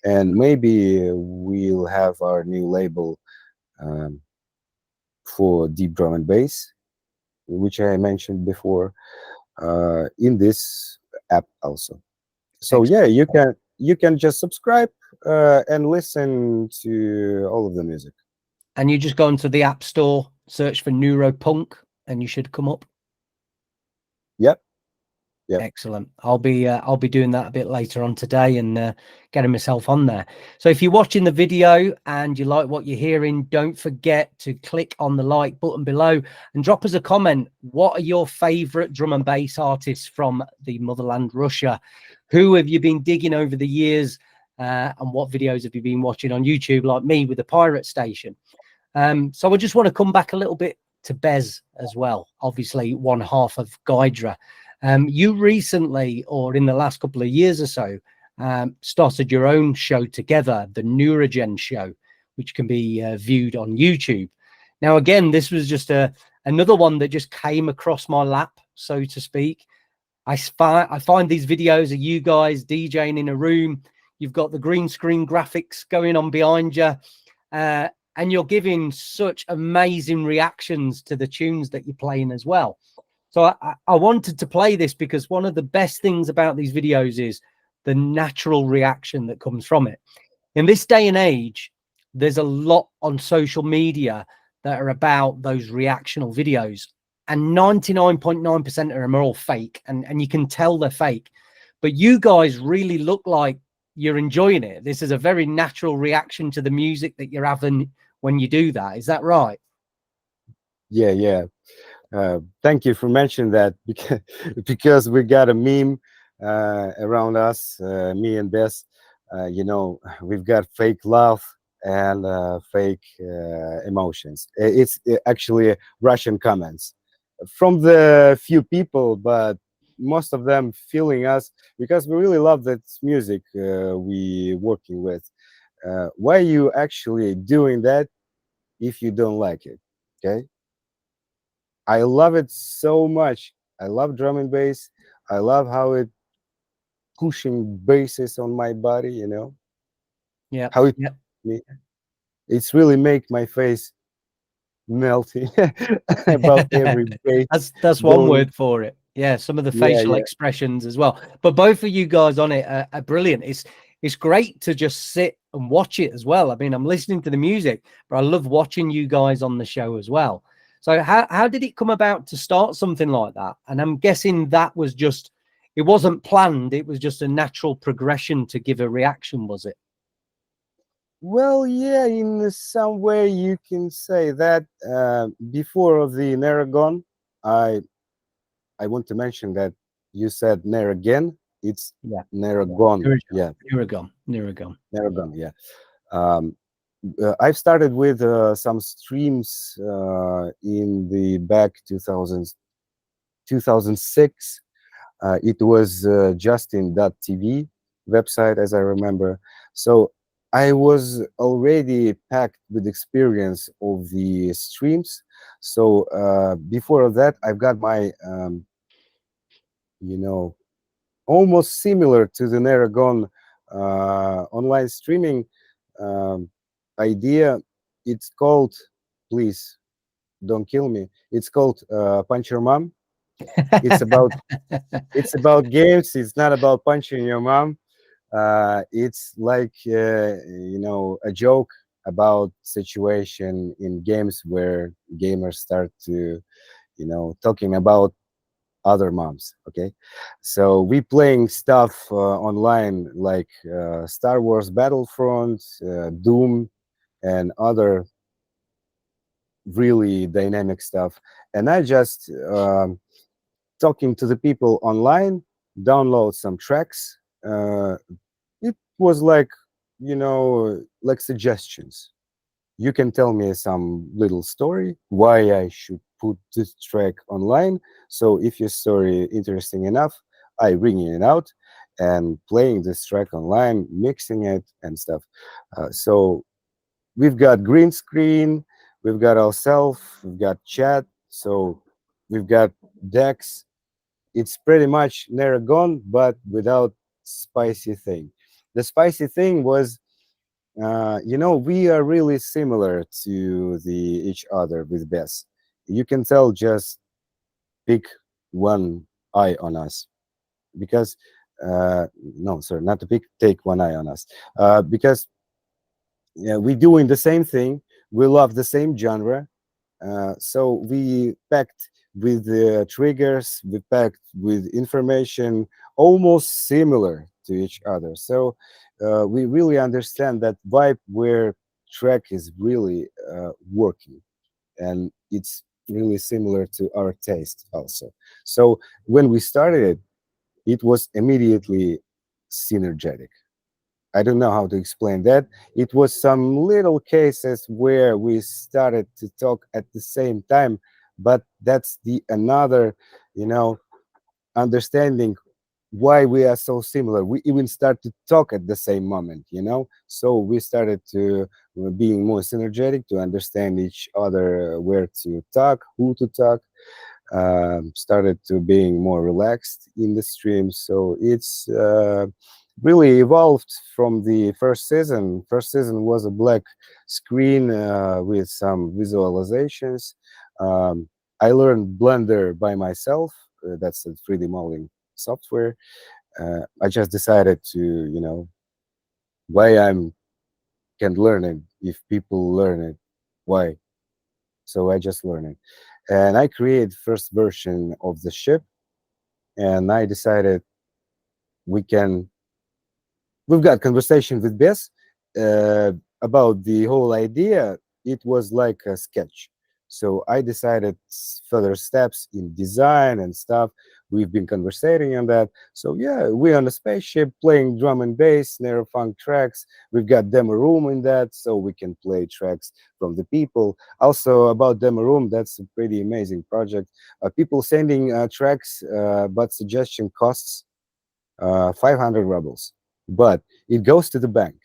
[SPEAKER 2] and maybe we'll have our new label um, for deep drum and bass, which I mentioned before, in this app also. So
[SPEAKER 1] Excellent.
[SPEAKER 2] yeah, you can just subscribe and listen to all of the music.
[SPEAKER 1] And you just go into the App Store, search for Neuropunk, and you should come up.
[SPEAKER 2] Yep. Yep.
[SPEAKER 1] Excellent. I'll be doing that a bit later on today and getting myself on there. So if you're watching the video and you like what you're hearing, don't forget to click on the like button below and drop us a comment. What are your favorite drum and bass artists from the motherland Russia? Who have you been digging over the years? And what videos have you been watching on YouTube, like me with the Pirate Station? So I just want to come back a little bit to Bez as well, obviously one half of Gydra. You recently, or in the last couple of years or so, started your own show together, the Neurogon Show, which can be viewed on YouTube. Now, again, this was just another one that just came across my lap, so to speak. I find these videos of you guys DJing in a room. You've got the green screen graphics going on behind you, and you're giving such amazing reactions to the tunes that you're playing as well. So I wanted to play this because one of the best things about these videos is the natural reaction that comes from it. In this day and age, there's a lot on social media that are about those reactional videos, and 99.9% of them are all fake, and you can tell they're fake. But you guys really look like you're enjoying it. This is a very natural reaction to the music that you're having when you do that. Is that right?
[SPEAKER 2] Yeah, yeah. Thank you for mentioning that, because we got a meme around us, me and Bess. We've got fake love and fake emotions. It's actually Russian comments from the few people, but most of them feeling us because we really love that music we working with. Why are you actually doing that if you don't like it? Okay. I love it so much. I love drum and bass. I love how it pushing basses on my body,
[SPEAKER 1] Yeah.
[SPEAKER 2] how it
[SPEAKER 1] Yeah.
[SPEAKER 2] it's really make my face melting about every bass
[SPEAKER 1] That's one
[SPEAKER 2] going.
[SPEAKER 1] word for it. Yeah, some of the
[SPEAKER 2] Yeah,
[SPEAKER 1] facial
[SPEAKER 2] yeah.
[SPEAKER 1] expressions as well. But both of you guys on it are brilliant. It's great to just sit and watch it as well. I mean, I'm listening to the music, but I love watching you guys on the show as well. So how did it come about to start something like that? And I'm guessing that was just, it wasn't planned. It was just a natural progression to give a reaction, was it?
[SPEAKER 2] Well, yeah, in some way you can say that. Before of the Neurogon, I want to mention that you said Neurogen. It's
[SPEAKER 1] Yeah.
[SPEAKER 2] Neurogon. Yeah,
[SPEAKER 1] Neurogon.
[SPEAKER 2] Neurogon. Yeah. Um, I've started with some streams in the back 2006. It was Justin.tv website, as I remember. So I was already packed with experience of the streams. So before that, I've got my, almost similar to the Neurogon online streaming um, idea. It's called, please don't kill me. It's called Punch Your Mom. It's about games. It's not about punching your mom. It's like a joke. about situation in games where gamers start to, talking about other moms. Okay, so we playing stuff online like Star Wars Battlefront, Doom, and other really dynamic stuff. And I just talking to the people online, download some tracks. It was like, like suggestions. You can tell me some little story why I should put this track online. So if your story interesting enough, I bringing it out and playing this track online, mixing it and stuff. So we've got green screen, we've got ourselves, we've got chat, so we've got decks. It's pretty much Neurogon, but without spicy thing. The spicy thing was, we are really similar to the each other with Bess. You can tell, just pick one eye on us, because no, sorry, not to pick, take one eye on us, because we doing the same thing. We love the same genre. So we packed with the triggers, we packed with information almost similar to each other. So we really understand that vibe where track is really working, and it's really similar to our taste also. So when we started it, it was immediately synergetic. I don't know how to explain that. It was some little cases where we started to talk at the same time, but that's the another, understanding why we are so similar. We even start to talk at the same moment. So we started to being more synergetic, to understand each other, where to talk, who to talk. Started to being more relaxed in the stream. So it's really evolved from the first season. First season was a black screen with some visualizations. I learned Blender by myself. That's a 3D modeling software. I just decided to, why I'm can learn it if people learn it. Why? So I just learned it, and I created first version of the ship, and I decided we can we've got conversation with Bess about the whole idea. It was like a sketch. So I decided further steps in design and stuff. We've been conversating on that. So yeah, we're on a spaceship playing drum and bass, Neurofunk tracks. We've got demo room in that, so we can play tracks from the people. Also about demo room, that's a pretty amazing project. People sending tracks, but suggestion costs 500 rubles, but it goes to the bank,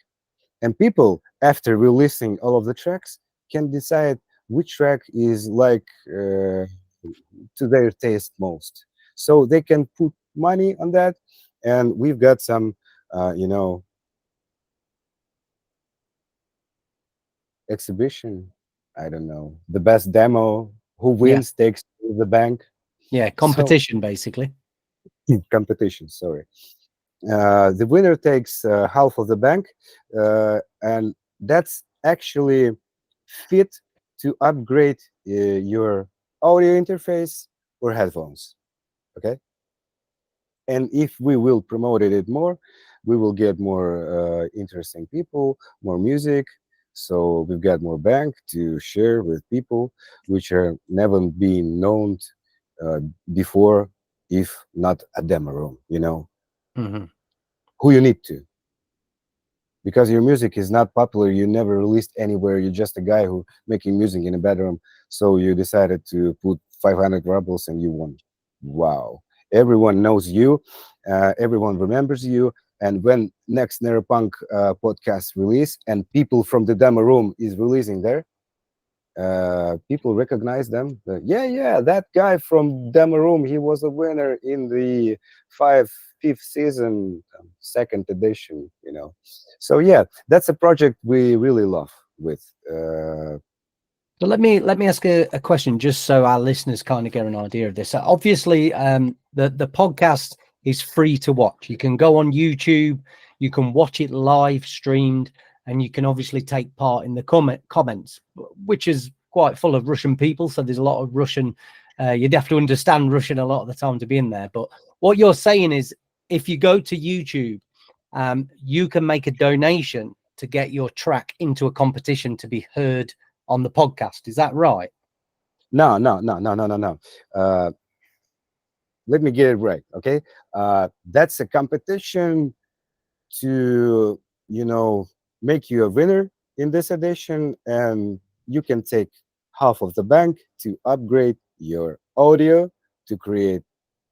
[SPEAKER 2] and people, after releasing all of the tracks, can decide which track is like to their taste most, so they can put money on that. And we've got some exhibition. I don't know, the best demo, who
[SPEAKER 1] Yeah.
[SPEAKER 2] wins takes to the bank.
[SPEAKER 1] Yeah.
[SPEAKER 2] So
[SPEAKER 1] Competition, basically.
[SPEAKER 2] competition, sorry. The winner takes half of the bank, and that's actually fit to upgrade your audio interface or headphones. Okay, and if we will promote it more, we will get more interesting people, more music. So we've got more bank to share with people which are never been known uh, before, if not a demo room.
[SPEAKER 1] Hmm.
[SPEAKER 2] Who you need to, because your music is not popular, you never released anywhere, you're just a guy who making music in a bedroom, so you decided to put 500 rubles and you won. Wow, everyone knows you, everyone remembers you, and when next Neuropunk podcast release and people from the demo room is releasing there, people recognize them. Yeah, that guy from demo room, he was a winner in the fifth season, second edition. So yeah, that's a project we really love with
[SPEAKER 1] So let me ask a question, just so our listeners kind of get an idea of this. So obviously, the podcast is free to watch. You can go on YouTube, you can watch it live streamed. and you can obviously take part in the comments, which is quite full of Russian people. So there's a lot of Russian. You'd have to understand Russian a lot of the time to be in there. But what you're saying is, if you go to YouTube, you can make a donation to get your track into a competition to be heard on the podcast. Is that right?
[SPEAKER 2] No. Let me get it right, okay? That's a competition to, make you a winner in this edition, and you can take half of the bank to upgrade your audio to create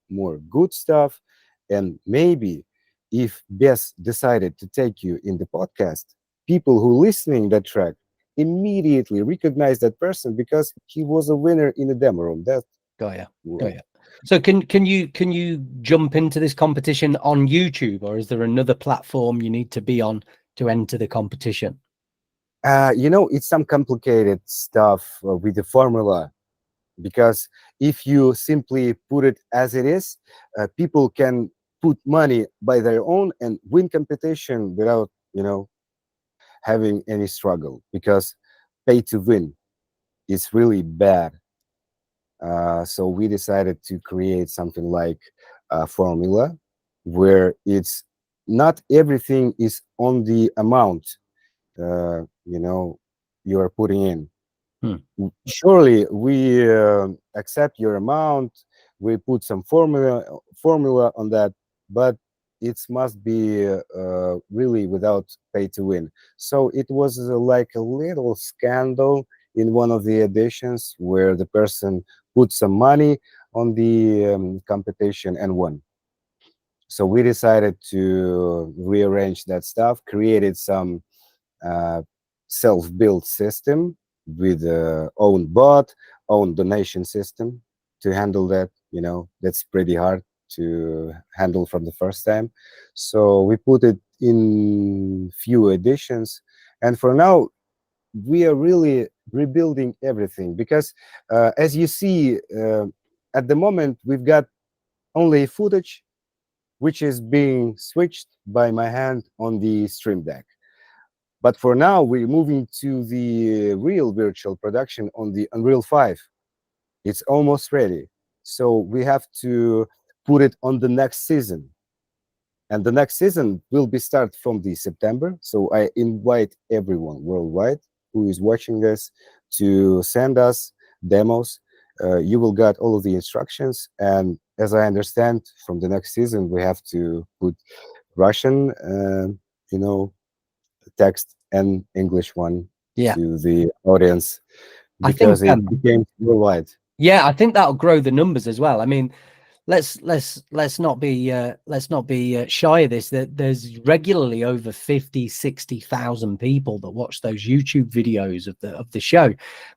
[SPEAKER 2] more good stuff. And maybe if Bess decided to take you in the podcast, people who listening that track immediately recognize that person because he was a winner in the demo room. That
[SPEAKER 1] got ya. So can you jump into this competition on YouTube, or is there another platform you need to be on to enter the competition?
[SPEAKER 2] It's some complicated stuff with the formula, because if you simply put it as it is, people can put money by their own and win competition without, having any struggle, because pay to win is really bad. So we decided to create something like a formula where it's not everything is on the amount, you are putting in. Surely we accept your amount, we put some formula on that, but it must be really without pay to win. So it was like a little scandal in one of the editions where the person put some money on the competition and won. So we decided to rearrange that stuff, created some self-built system with own bot, own donation system to handle that. That's pretty hard to handle from the first time. So we put it in few editions, and for now we are really rebuilding everything, because as you see, at the moment we've got only footage which is being switched by my hand on the Stream Deck. But for now, we're moving to the real virtual production on the Unreal 5. It's almost ready. So we have to put it on the next season. And the next season will be start from the September. So I invite everyone worldwide who is watching this to send us demos. You will get all of the instructions. And as I understand, from the next season, we have to put Russian, text and English one to the audience, because it became worldwide.
[SPEAKER 1] Yeah, I think that'll grow the numbers as well. I mean, let's not be shy of this. That there's regularly over 50,000-60,000 people that watch those YouTube videos of the show.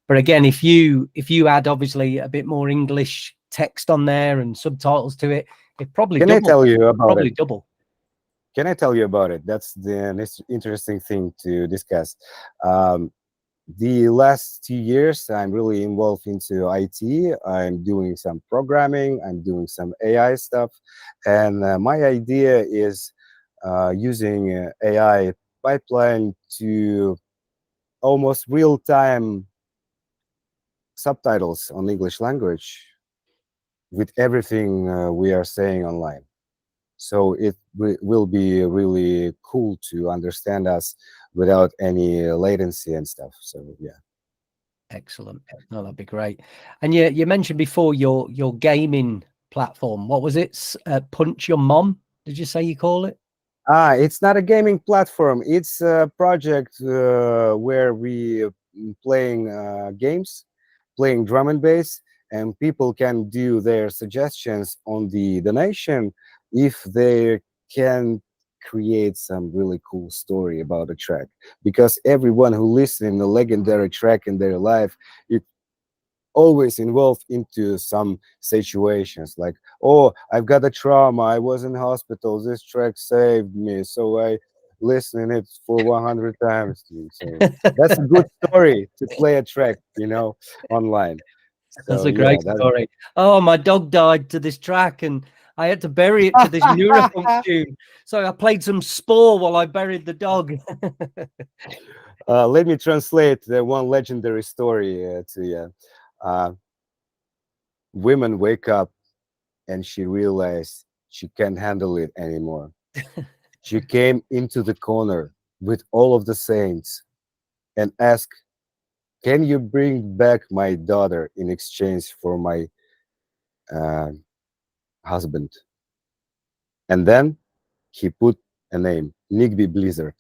[SPEAKER 1] But again, if you add obviously a bit more English text on there and subtitles to it, it probably
[SPEAKER 2] Can
[SPEAKER 1] double.
[SPEAKER 2] I tell you about
[SPEAKER 1] probably
[SPEAKER 2] it?
[SPEAKER 1] double.
[SPEAKER 2] Can I tell you about it? That's the interesting thing to discuss. The last 2 years, I'm really involved into IT. I'm doing some programming. I'm doing some AI stuff. And my idea is using AI pipeline to almost real-time subtitles on English language with everything we are saying online. So it will be really cool to understand us without any latency and stuff. So yeah.
[SPEAKER 1] Excellent. No, that'd be great. And you mentioned before your gaming platform. What was it? Punch Your Mom? Did you say you call it?
[SPEAKER 2] It's not a gaming platform. It's a project where we playing games, playing drum and bass, and people can do their suggestions on the donation if they can create some really cool story about a track. Because everyone who listens to a legendary track in their life, it always involved into some situations like, oh, I've got a trauma, I was in hospital, this track saved me, so I listened it for 100 times. So that's a good story to play a track, online.
[SPEAKER 1] That's a great story. Oh, my dog died to this track, and I had to bury it to this Neurofunk tune. So I played some Spore while I buried the dog.
[SPEAKER 2] Let me translate the one legendary story to you. Women wake up and she realized she can't handle it anymore. She came into the corner with all of the saints and asked, "Can you bring back my daughter in exchange for my husband?" And then he put a name, Nigby Blizzard.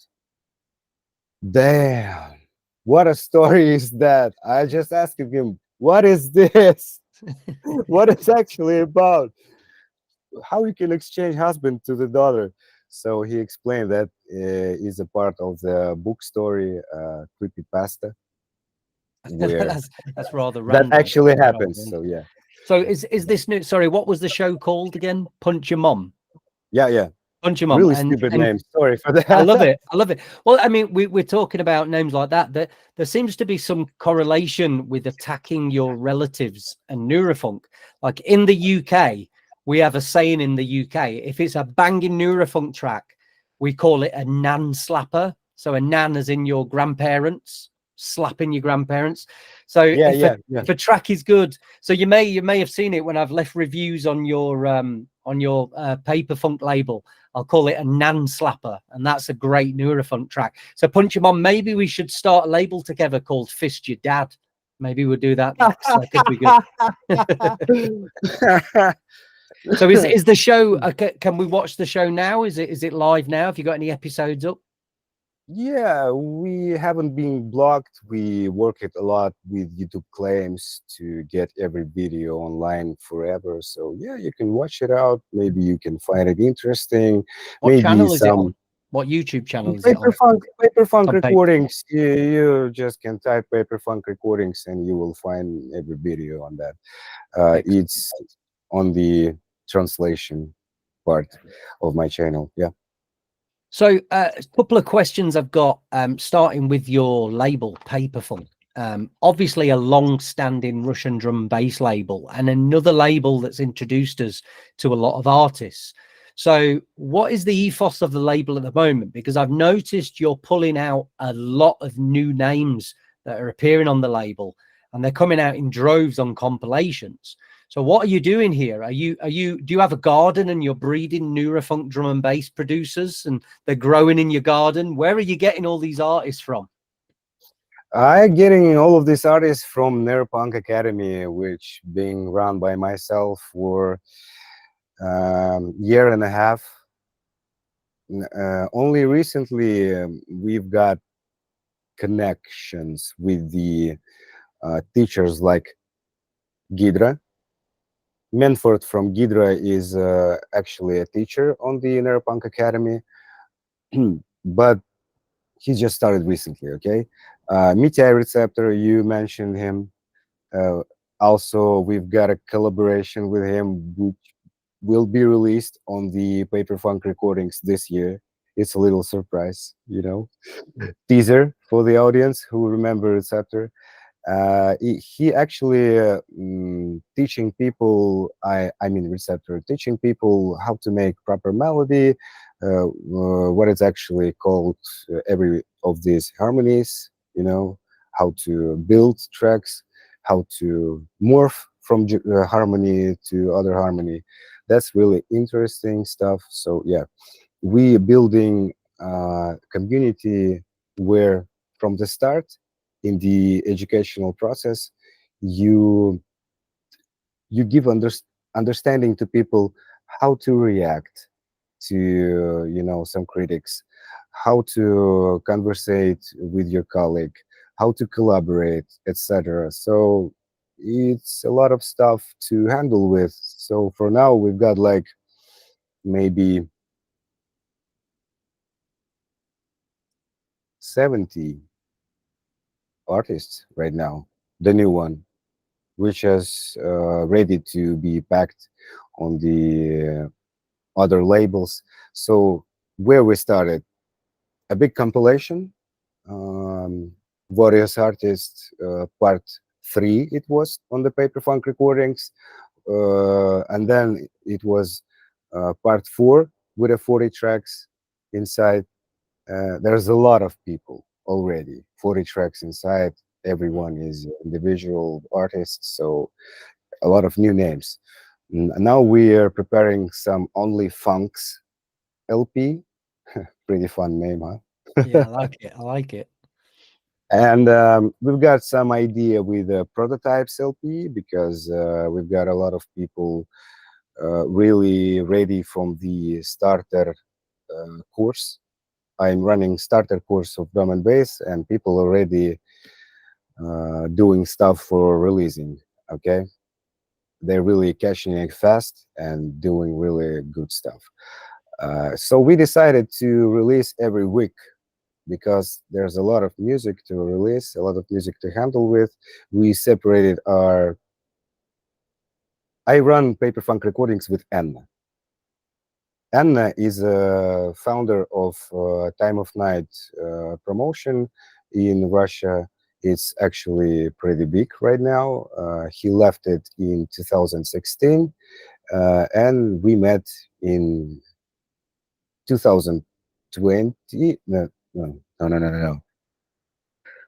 [SPEAKER 2] Damn, what a story is that? I just asked him, what is this? What it's actually about? How you can exchange husband to the daughter? So he explained that is a part of the book story, Creepypasta, where
[SPEAKER 1] that's rather
[SPEAKER 2] that
[SPEAKER 1] random.
[SPEAKER 2] actually happens. So yeah.
[SPEAKER 1] So is this new? Sorry, what was the show called again? Punch Your Mom.
[SPEAKER 2] Yeah.
[SPEAKER 1] Punch Your Mom.
[SPEAKER 2] Really stupid name. Sorry for that.
[SPEAKER 1] I love it. I love it. Well, I mean, we're talking about names like that. That there seems to be some correlation with attacking your relatives and Neurofunk. Like in the UK, we have a saying in the UK: if it's a banging Neurofunk track, we call it a nan slapper. So a nan as in your grandparents slapping your grandparents. So if a track is good, so you may have seen it when I've left reviews on your Paperfunk label. I'll call it a nan slapper, and that's a great Neurofunk track. So Punch Your Mom, maybe we should start a label together called Fist Your Dad. Maybe we'll do that next. That could be good. So is the show? Can we watch the show now? Is it live now? Have you got any episodes up?
[SPEAKER 2] Yeah, we haven't been blocked. We work it a lot with YouTube claims to get every video online forever. So yeah, you can watch it out. Maybe you can find it interesting.
[SPEAKER 1] What
[SPEAKER 2] Maybe
[SPEAKER 1] channel is it on? What YouTube channel is it on?
[SPEAKER 2] Paperfunk recordings. You just can type Paperfunk recordings and you will find every video on that. It's on the translation part of my channel. Yeah.
[SPEAKER 1] So a couple of questions I've got, starting with your label, Paperfunk. Obviously a long-standing Russian drum and bass label, and another label that's introduced us to a lot of artists. So what is the ethos of the label at the moment? Because I've noticed you're pulling out a lot of new names that are appearing on the label, and they're coming out in droves on compilations. So what are you doing here? Do you have a garden and you're breeding Neurofunk drum and bass producers and they're growing in your garden? Where are you getting all these artists from?
[SPEAKER 2] I'm getting all of these artists from Neurofunk Academy, which being run by myself for year and a half. Only recently we've got connections with the teachers like Gydra. Manford from Gydra is actually a teacher on the Neuropunk Academy, but he just started recently, okay? Meteor Receptor, you mentioned him. Also, we've got a collaboration with him, which will be released on the Paperfunk recordings this year. It's a little surprise, teaser for the audience who remember Receptor. He actually teaching people, I mean Receptor, teaching people how to make proper melody, what is actually called every of these harmonies, how to build tracks, how to morph from harmony to other harmony. That's really interesting stuff. So yeah, we building a community where from the start in the educational process, you give understanding to people how to react to some critics, how to conversate with your colleague, how to collaborate, etc. So it's a lot of stuff to handle with. So for now, we've got like maybe 70 artists right now, the new one, which is ready to be packed on the other labels. So where we started, a big compilation, Warriors Artist Part 3, it was on the Paperfunk recordings, and then it was part 4 with a 40 tracks inside. There's a lot of people already, 40 tracks inside. Everyone is individual artists, so a lot of new names. Now we are preparing some Only Funks LP. Pretty fun name, huh?
[SPEAKER 1] Yeah, I like it. I like it.
[SPEAKER 2] And we've got some idea with Prototypes LP, because we've got a lot of people really ready from the starter course. I'm running starter course of drum and bass, and people already doing stuff for releasing. Okay, they're really catching it fast and doing really good stuff. So we decided to release every week, because there's a lot of music to release, a lot of music to handle with. We separated our. I run Paperfunk recordings with Anna. Anna is a founder of Time of Night promotion in Russia. It's actually pretty big right now. He left it in 2016, and we met in 2020. No.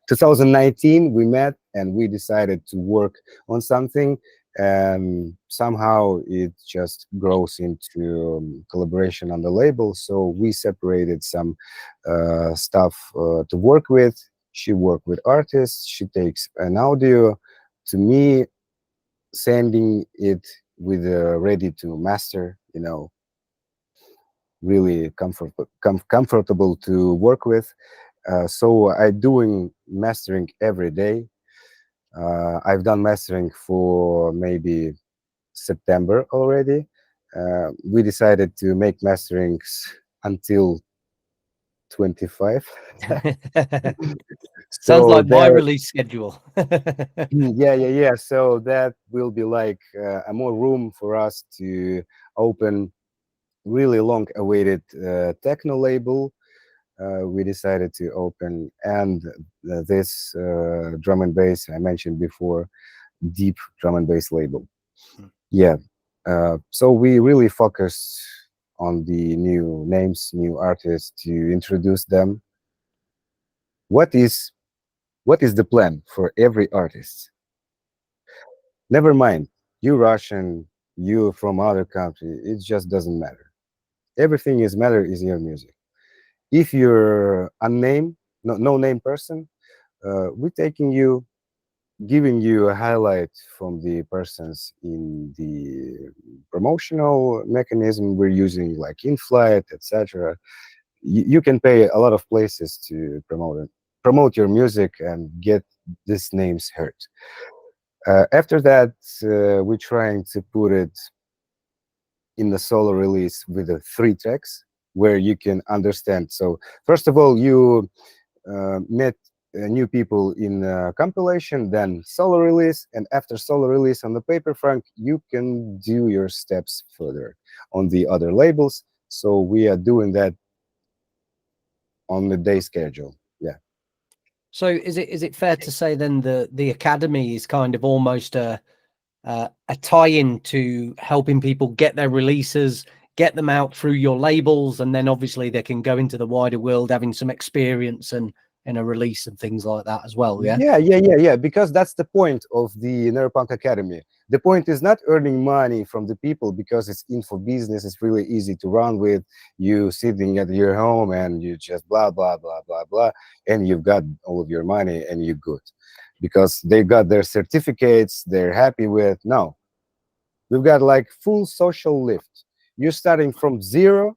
[SPEAKER 2] 2019 we met, and we decided to work on something, and somehow it just grows into collaboration on the label. So we separated some stuff to work with. She worked with artists, she takes an audio to me, sending it with ready to master, really comfortable to work with. So I'm doing mastering every day. I've done mastering for maybe September already. We decided to make masterings until 25.
[SPEAKER 1] Sounds
[SPEAKER 2] So
[SPEAKER 1] like my
[SPEAKER 2] there,
[SPEAKER 1] release schedule.
[SPEAKER 2] yeah. So that will be like a more room for us to open really long-awaited techno label. We decided to open, and this drum and bass I mentioned before, deep drum and bass label. Yeah. So we really focused on the new names, new artists, to introduce them. What is the plan for every artist? Never mind, you Russian, you from other country, it just doesn't matter. Everything is matter is your music. If you're a name, no name person, we're taking you, giving you a highlight from the persons in the promotional mechanism we're using, like in-flight, etc. You can pay a lot of places to promote your music and get these names heard. After that, we're trying to put it in the solo release with the 3 tracks where you can understand. So first of all, you met new people in compilation, then solo release, and after solo release on the Paperfunk, you can do your steps further on the other labels. So we are doing that on the day schedule. Yeah.
[SPEAKER 1] So is it fair to say then the academy is kind of almost a tie-in to helping people get their releases, get them out through your labels, and then obviously they can go into the wider world having some experience and in a release and things like that as well.
[SPEAKER 2] Yeah. Because that's the point of the Neuropunk Academy. The point is not earning money from the people, because it's info business. It's really easy to run with. You sitting at your home and you just blah blah blah blah blah, and you've got all of your money and you're good, because they got their certificates. They're happy with. No, we've got like full social lift. You're starting from zero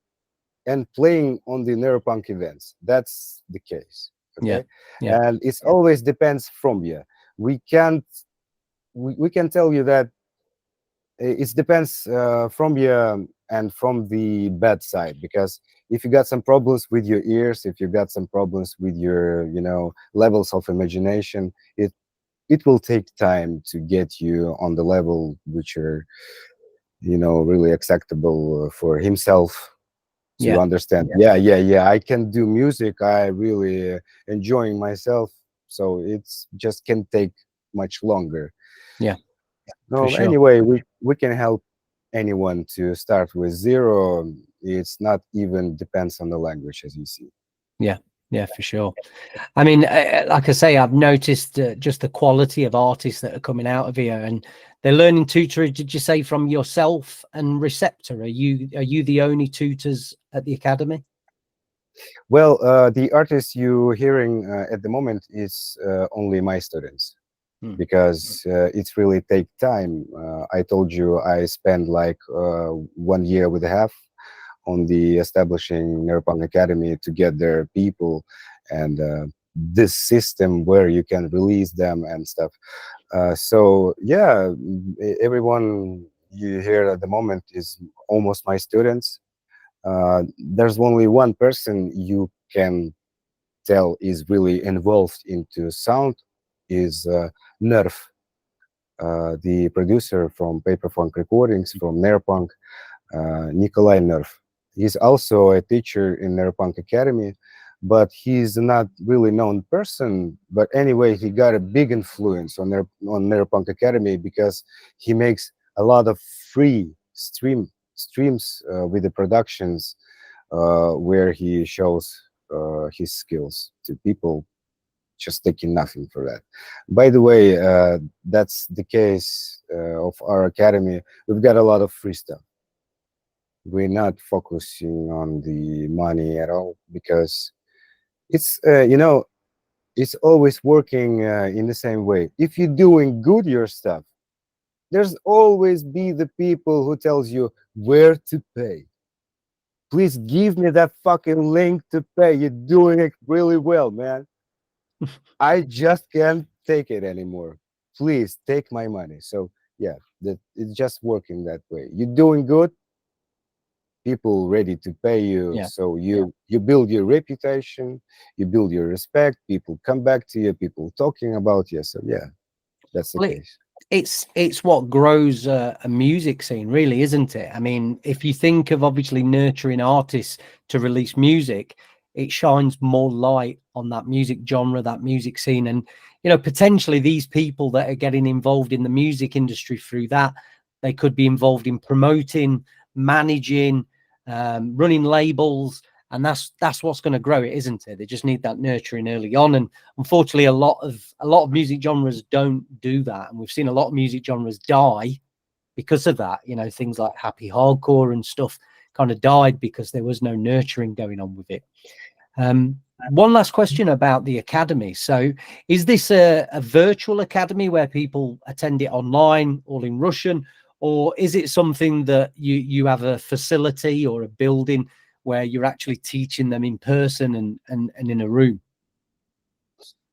[SPEAKER 2] and playing on the Neuropunk events. That's the case.
[SPEAKER 1] Yeah.
[SPEAKER 2] Okay. And it's always depends from you. We can't we can tell you that it depends from you and from the bad side, because if you got some problems with your ears, if you got some problems with your levels of imagination, it will take time to get you on the level which are really acceptable for himself, to understand. Yeah, I can do music. I really enjoying myself. So it's just can take much longer.
[SPEAKER 1] Yeah.
[SPEAKER 2] No,
[SPEAKER 1] Sure.
[SPEAKER 2] anyway, we can help anyone to start with zero. It's not even depends on the language, as you see.
[SPEAKER 1] Yeah, yeah, for sure. I mean, like I say, I've noticed just the quality of artists that are coming out of here, and they're learning tutoring. Did you say from yourself and Receptor? Are you the only tutors at the academy?
[SPEAKER 2] Well, the artists you hearing at the moment is only my students,
[SPEAKER 1] Hmm.
[SPEAKER 2] because it's really take time. I told you I spent like 1 year with a half on the establishing Neuropunk Academy to get their people and this system where you can release them and stuff. So yeah, everyone you hear at the moment is almost my students. There's only one person you can tell is really involved into sound, is Nerf, the producer from Paperfunk recordings from Neuropunk, Nikolai Nerf. He's also a teacher in Neuropunk Academy, but he's not really known person. But anyway, he got a big influence on Neuropunk Academy because he makes a lot of free streams with the productions where he shows his skills to people, just taking nothing for that. By the way, that's the case of our academy. We've got a lot of free stuff. We're not focusing on the money at all, because it's it's always working in the same way. If you're doing good your stuff, there's always be the people who tells you where to pay. Please give me that fucking link to pay. You're doing it really well, man. I just can't take it anymore. Please take my money. So yeah, that it's just working that way. You're doing good, people ready to pay you.
[SPEAKER 1] Yeah.
[SPEAKER 2] So you build your reputation, you build your respect. People come back to you. People talking about you. So yeah, that's the
[SPEAKER 1] Well,
[SPEAKER 2] case.
[SPEAKER 1] it's what grows a music scene, really, isn't it? I mean, if you think of obviously nurturing artists to release music, it shines more light on that music genre, that music scene, and potentially these people that are getting involved in the music industry through that, they could be involved in promoting, managing, running labels, and that's what's going to grow it, isn't it? They just need that nurturing early on, and unfortunately a lot of music genres don't do that, and we've seen a lot of music genres die because of that. Things like happy hardcore and stuff kind of died because there was no nurturing going on with it. One last question about the academy. So is this a virtual academy where people attend it online, all in Russian, or is it something that you have a facility or a building where you're actually teaching them in person and in a room?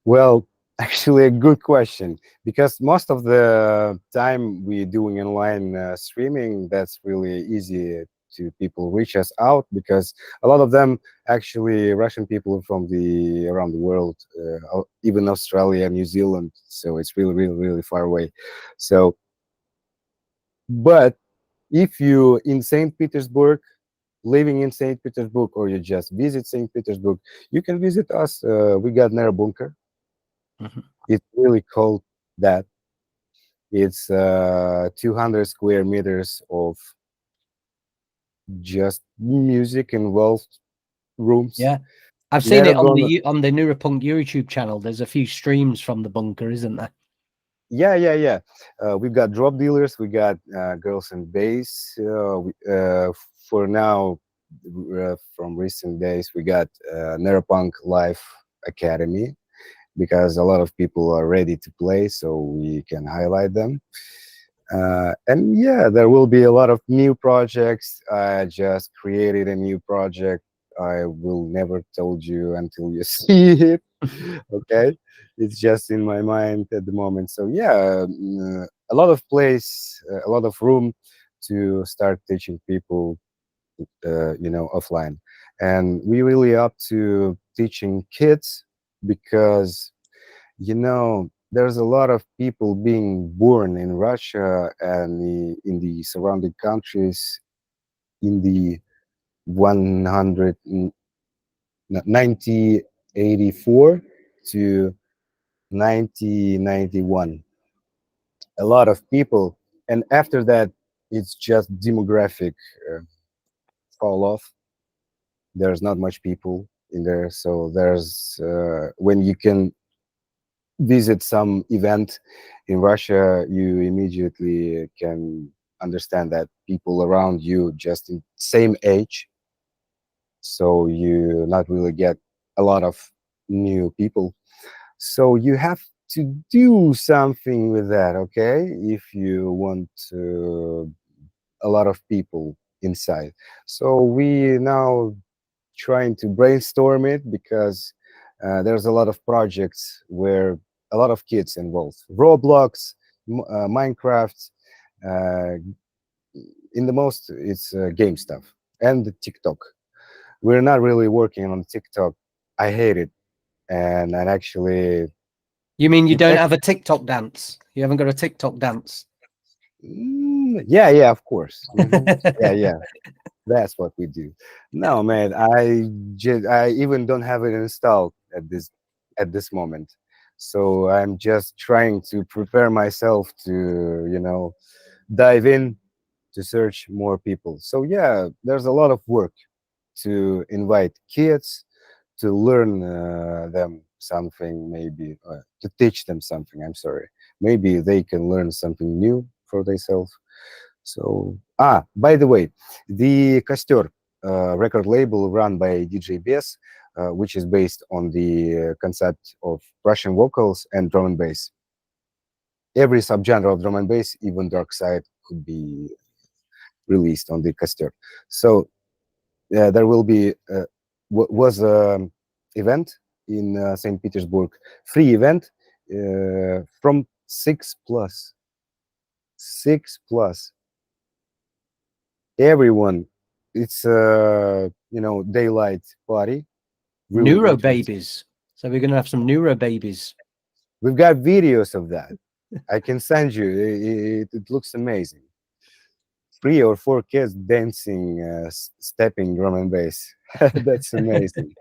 [SPEAKER 2] Well, actually, a good question, because most of the time we're doing online streaming. That's really easy to people reach us out, because a lot of them actually Russian people from the around the world, even Australia, New Zealand. So it's really, really, really far away. So, but if you in St. Petersburg, living in St. Petersburg, or you just visit St. Petersburg, you can visit us. We got Neurobunker.
[SPEAKER 1] Mhm.
[SPEAKER 2] It's really called that. It's 200 square meters of just music involved rooms.
[SPEAKER 1] Yeah, I've seen it
[SPEAKER 2] Neurogon,
[SPEAKER 1] on the Neuropunk YouTube channel. There's a few streams from the bunker, isn't there?
[SPEAKER 2] yeah, yeah, yeah. We've got drop dealers. We got girls and bass. For now, from recent days, we got Neuropunk Live Academy, because a lot of people are ready to play, so we can highlight them. And yeah, there will be a lot of new projects. I just created a new project. I will never told you until you see it. Okay, it's just in my mind at the moment. So yeah, a lot of place, a lot of room to start teaching people, offline. And we really up to teaching kids, because there's a lot of people being born in Russia and in the surrounding countries in the 100 1984 to 1991. A lot of people, and after that, it's just demographic fall off. There's not much people in there, so there's when you can visit some event in Russia, you immediately can understand that people around you just in same age, so you not really get a lot of new people. So you have to do something with that, okay? If you want a lot of people inside. So we now trying to brainstorm it because there's a lot of projects where a lot of kids involved. Roblox, Minecraft, uh, in the most it's game stuff and TikTok. We're not really working on TikTok. I hate it, and actually,
[SPEAKER 1] You mean you
[SPEAKER 2] it
[SPEAKER 1] don't have a TikTok dance? You haven't got a TikTok dance?
[SPEAKER 2] yeah, yeah, of course. Yeah, yeah. That's what we do. No, man, I even don't have it installed at this moment. So I'm just trying to prepare myself to, dive in to search more people. So yeah, there's a lot of work to invite kids to learn them something, maybe to teach them something. I'm sorry. Maybe they can learn something new for themselves. So, by the way, the Koster record label run by DJ Bes, which is based on the concept of Russian vocals and drum and bass. Every subgenre of drum and bass, even dark side, could be released on the Koster. So there will be was a event in St. Petersburg, free event from 6 plus everyone. It's daylight party, really
[SPEAKER 1] Neuro
[SPEAKER 2] interesting.
[SPEAKER 1] babies. So we're going to have some neuro babies.
[SPEAKER 2] We've got videos of that. I can send you. It looks amazing. 3 or 4 kids dancing, stepping drum and bass. That's amazing.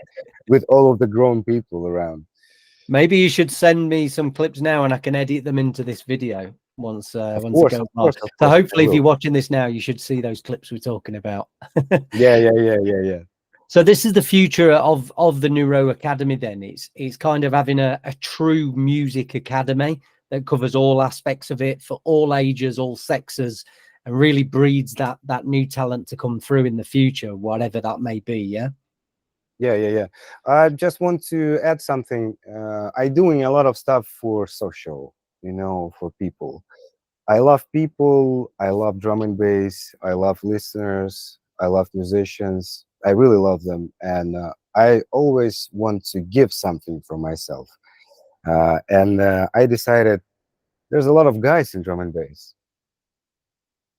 [SPEAKER 2] With all of the grown people around.
[SPEAKER 1] Maybe you should send me some clips now and I can edit them into this video once
[SPEAKER 2] Of
[SPEAKER 1] it
[SPEAKER 2] course,
[SPEAKER 1] goes
[SPEAKER 2] of
[SPEAKER 1] live.
[SPEAKER 2] course, of
[SPEAKER 1] So
[SPEAKER 2] course.
[SPEAKER 1] hopefully if you're watching this now, you should see those clips we're talking about.
[SPEAKER 2] Yeah.
[SPEAKER 1] So this is the future of the Neuro Academy then. It's kind of having a true music academy that covers all aspects of it for all ages, all sexes, and really breeds that new talent to come through in the future, whatever that may be.
[SPEAKER 2] Yeah. I just want to add something. I'm doing a lot of stuff for social, for people. I love people. I love drum and bass. I love listeners. I love musicians. I really love them, and I always want to give something for myself. And I decided there's a lot of guys in drum and bass.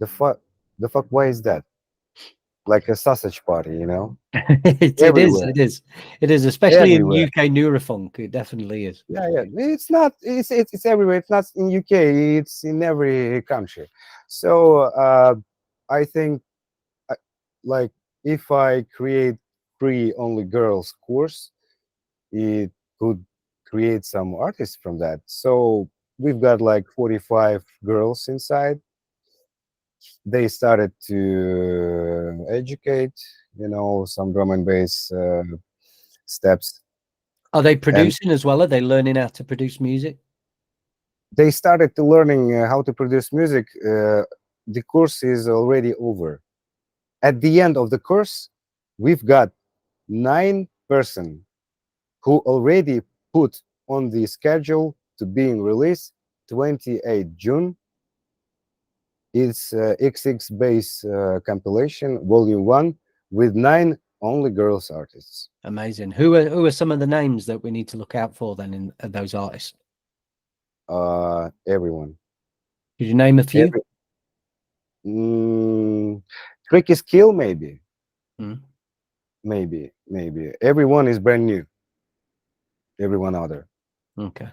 [SPEAKER 2] The fuck, why is that? Like a sausage party.
[SPEAKER 1] It
[SPEAKER 2] Everywhere,
[SPEAKER 1] is, especially in
[SPEAKER 2] everywhere.
[SPEAKER 1] UK Neurofunk. It definitely is.
[SPEAKER 2] Yeah. It's not. It's everywhere. It's not in UK. It's in every country. So I think, uh, like, if I create free only girls course, it could create some artists from that. So we've got like 45 girls inside. They started to educate, some drum and bass steps,
[SPEAKER 1] Are they
[SPEAKER 2] and
[SPEAKER 1] producing as well? Are they learning how to produce music?
[SPEAKER 2] they started to learning how to produce music. The course is already over. At the end of the course, we've got 9 person who already put on the schedule to being released 28 June. It's XX Bass compilation volume 1 with 9 only girls artists.
[SPEAKER 1] Amazing. Who are some of the names that we need to look out for then in those artists?
[SPEAKER 2] Everyone.
[SPEAKER 1] Could you name a few?
[SPEAKER 2] Tricky Skill, maybe.
[SPEAKER 1] Mm.
[SPEAKER 2] Maybe. Everyone is brand new. Everyone other.
[SPEAKER 1] Okay.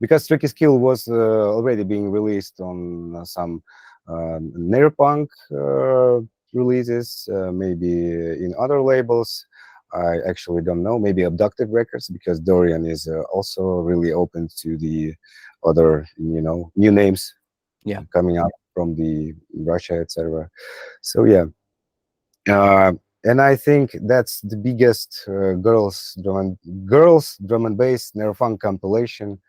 [SPEAKER 2] Because Tricky Skill was already being released on some Neuropunk releases, maybe in other labels. I actually don't know. Maybe Abducted Records, because Dorian is also really open to the other, new names
[SPEAKER 1] Yeah.
[SPEAKER 2] coming up. from the Russia, etc. So yeah, uh, and I think that's the biggest girls drum and bass Neurofunk compilation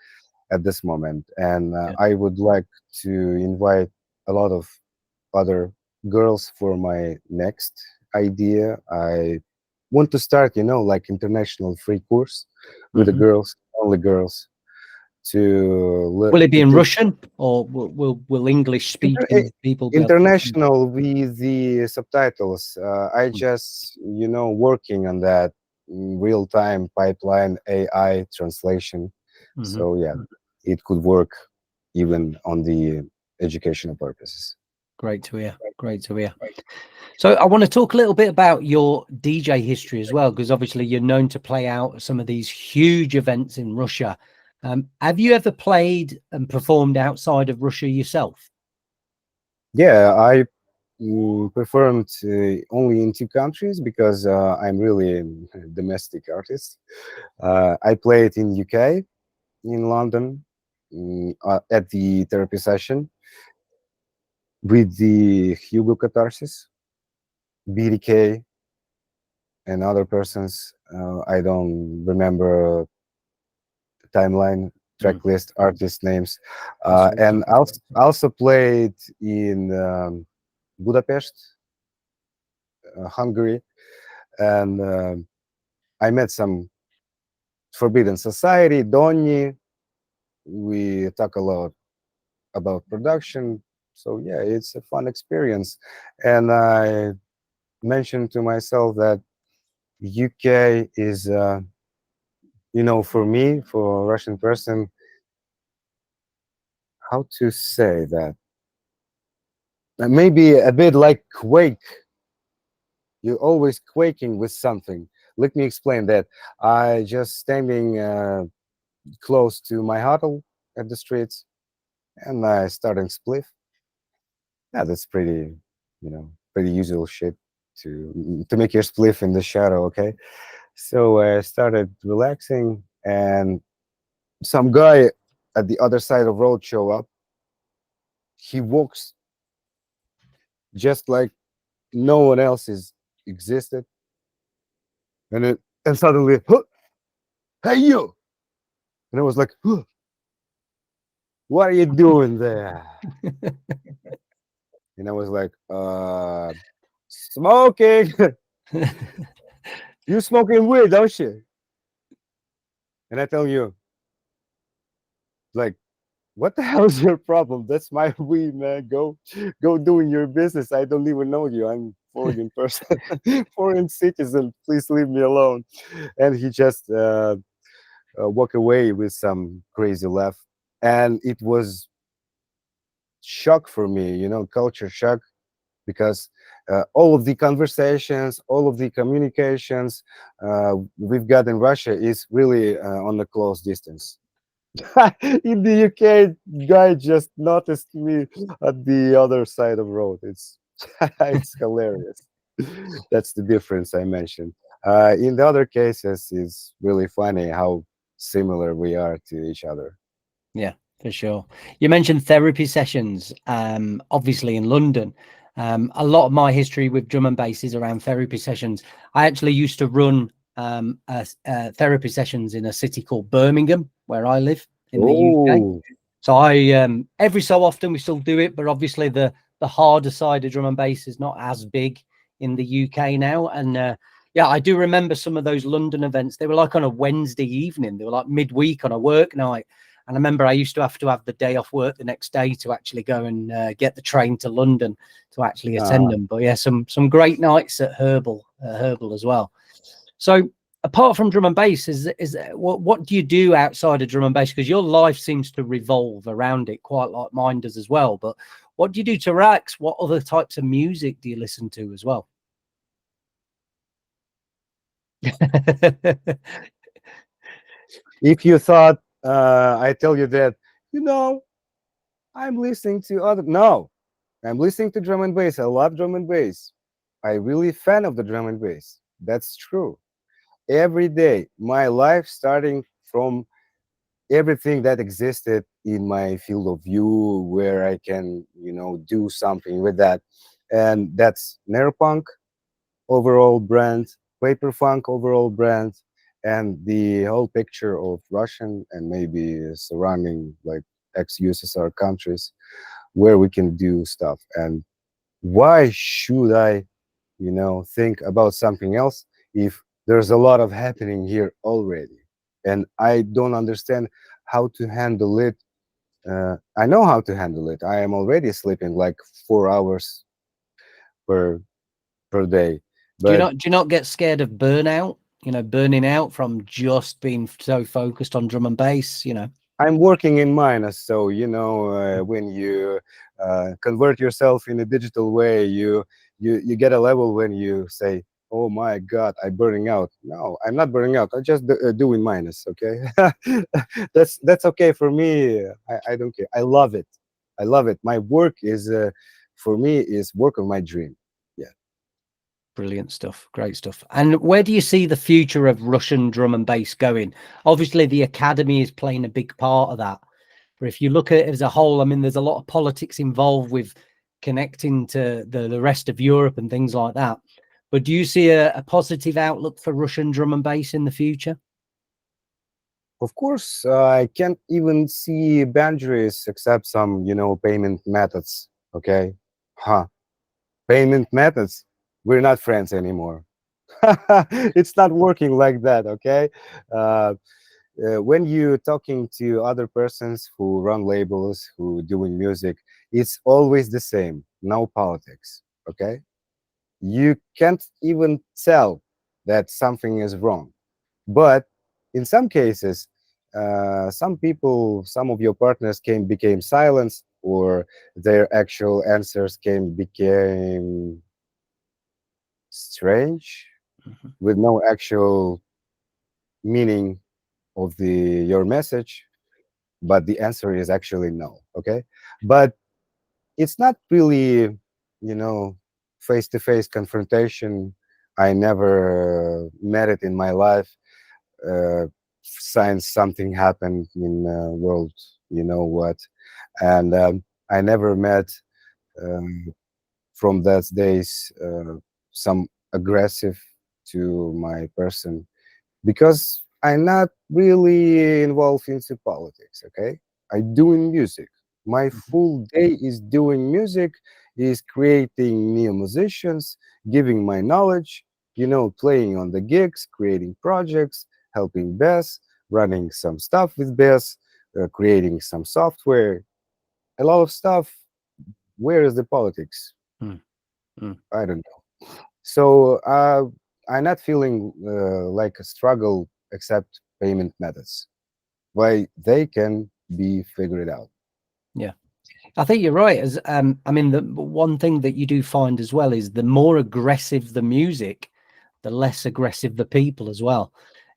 [SPEAKER 2] at this moment. And
[SPEAKER 1] Yeah.
[SPEAKER 2] I would like to invite a lot of other girls for my next idea. I want to start, like international free course with the
[SPEAKER 1] Mhm.
[SPEAKER 2] girls, only girls,
[SPEAKER 1] Will it be
[SPEAKER 2] to
[SPEAKER 1] in
[SPEAKER 2] teach
[SPEAKER 1] Russian, or will English speaking people be able to attend?
[SPEAKER 2] international with the subtitles. I
[SPEAKER 1] Mm.
[SPEAKER 2] just, working on that real time pipeline AI translation.
[SPEAKER 1] Mhm.
[SPEAKER 2] So yeah, it could work even on the educational purposes.
[SPEAKER 1] Great to hear. Great to hear. So I want to talk a little bit about your DJ history as well, because obviously you're known to play out some of these huge events in Russia. Have you ever played and performed outside of Russia yourself?
[SPEAKER 2] Yeah, I performed only in two countries because I'm really a domestic artist. I played in UK, in London, at the therapy session with the Hugo Catharsis, BDK, and other persons. I don't remember timeline, track
[SPEAKER 1] Mm,
[SPEAKER 2] list, artist names,
[SPEAKER 1] that's all right.
[SPEAKER 2] and also played in Budapest, Hungary, and I met some Forbidden Society, Donny. We talk a lot about production. So yeah, it's a fun experience. And I mentioned to myself that UK is, for me, for a Russian person, how to say that? Maybe a bit like Quake. You're always quaking with something. Let me explain that. I just standing close to my hotel at the streets, and I started spliff. Yeah, that's pretty usual shit to make your spliff in the shadow. Okay, so I started relaxing, and some guy at the other side of road show up. He walks just like no one else is existed, and suddenly, huh, hey you, and I was like, huh, what are you doing there? And I was like, smoking. You smoking weed, don't you? And I tell you, like, what the hell is your problem? That's my weed, man. Go doing your business. I don't even know you. I'm foreign person, foreign citizen. Please leave me alone. And he just walk away with some crazy laugh. And it was shock for me, culture shock, because all of the conversations, all of the communications we've got in Russia is really on a close distance. In the UK, guy just noticed me at the other side of road. It's it's hilarious. That's the difference I mentioned. In the other cases, it's really funny how similar we are to each other.
[SPEAKER 1] Yeah, for sure. You mentioned therapy sessions, obviously in London. A lot of my history with drum and bass is around therapy sessions. I actually used to run therapy sessions in a city called Birmingham, where I live in the UK.
[SPEAKER 2] Oh,
[SPEAKER 1] So I every so often we still do it, but obviously the harder side of drum and bass is not as big in the UK now. And yeah, I do remember some of those London events. They were like on a Wednesday evening. They were like midweek on a work night. And I remember I used to have the day off work the next day to actually go and get the train to London to actually attend them. But yeah, some great nights at Herbal as well. So apart from drum and bass, is what do you do outside of drum and bass? Because your life seems to revolve around it, quite like mine does as well. But what do you do to relax? What other types of music do you listen to as well?
[SPEAKER 2] if you thought I tell you that, I'm listening to other. No, I'm listening to drum and bass. I love drum and bass. I really fan of the drum and bass. That's true. Every day, my life starting from everything that existed in my field of view where I can, do something with that. And that's Neuropunk overall brand, Paperfunk overall brand, and the whole picture of Russian and maybe surrounding like ex-USSR countries where we can do stuff. And why should I, think about something else if there's a lot of happening here already? And I don't understand how to handle it. I know how to handle it. I am already sleeping like 4 hours per day. But
[SPEAKER 1] Do you not get scared of burnout? Burning out from just being so focused on drum and bass.
[SPEAKER 2] I'm working in minus, so when you convert yourself in a digital way, you get a level when you say, "Oh my God, I'm burning out." No, I'm not burning out. I just doing minus. Okay, that's okay for me. I don't care. I love it. I love it. My work is for me is work of my dream. Yeah.
[SPEAKER 1] Brilliant stuff. Great stuff. And where do you see the future of Russian drum and bass going? Obviously, the Academy is playing a big part of that. But if you look at it as a whole, I mean, there's a lot of politics involved with connecting to the rest of Europe and things like that. But do you see a positive outlook for Russian drum and bass in the future?
[SPEAKER 2] Of course, I can't even see boundaries except some, payment methods. Okay, huh? Payment methods. We're not friends anymore. It's not working like that. Okay. Uh, when you're talking to other persons who run labels, who doing music, it's always the same. No politics. Okay. You can't even tell that something is wrong. But in some cases, some people, some of your partners became silenced, or their actual answers became strange with no actual meaning of your message, but the answer is actually no. Okay, but it's not really, you know, face-to-face confrontation. I never met it in my life. Since something happened in world, you know what, and I never met um, from those days some aggressive to my person, because I'm not really involved into politics. Okay, I doing music. My full day is doing music, is creating new musicians, giving my knowledge, playing on the gigs, creating projects, helping Bess, running some stuff with Bess, creating some software, a lot of stuff. Where is the politics?
[SPEAKER 1] Mm, mm.
[SPEAKER 2] I don't know. So I'm not feeling like a struggle except payment methods. Why they can be figured out.
[SPEAKER 1] Yeah. I think you're right. As I mean, the one thing that you do find as well is the more aggressive the music, the less aggressive the people as well.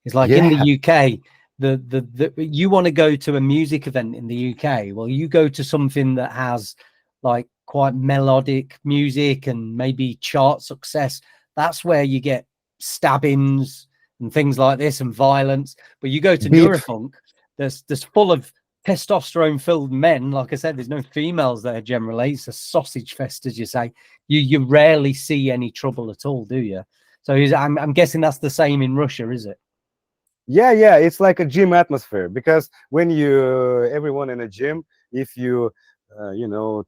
[SPEAKER 1] It's like in the
[SPEAKER 2] Yeah,
[SPEAKER 1] UK, the you want to go to a music event in the UK. Well, you go to something that has like quite melodic music and maybe chart success. That's where you get stabbings and things like this and violence. But you go to
[SPEAKER 2] beef.
[SPEAKER 1] Neurofunk, there's full of testosterone filled men. Like I said, there's no females there generally. It's a sausage fest, as you say. You rarely see any trouble at all, do you? So I'm guessing that's the same in Russia, is it?
[SPEAKER 2] Yeah, it's like a gym atmosphere, because when everyone in a gym, if you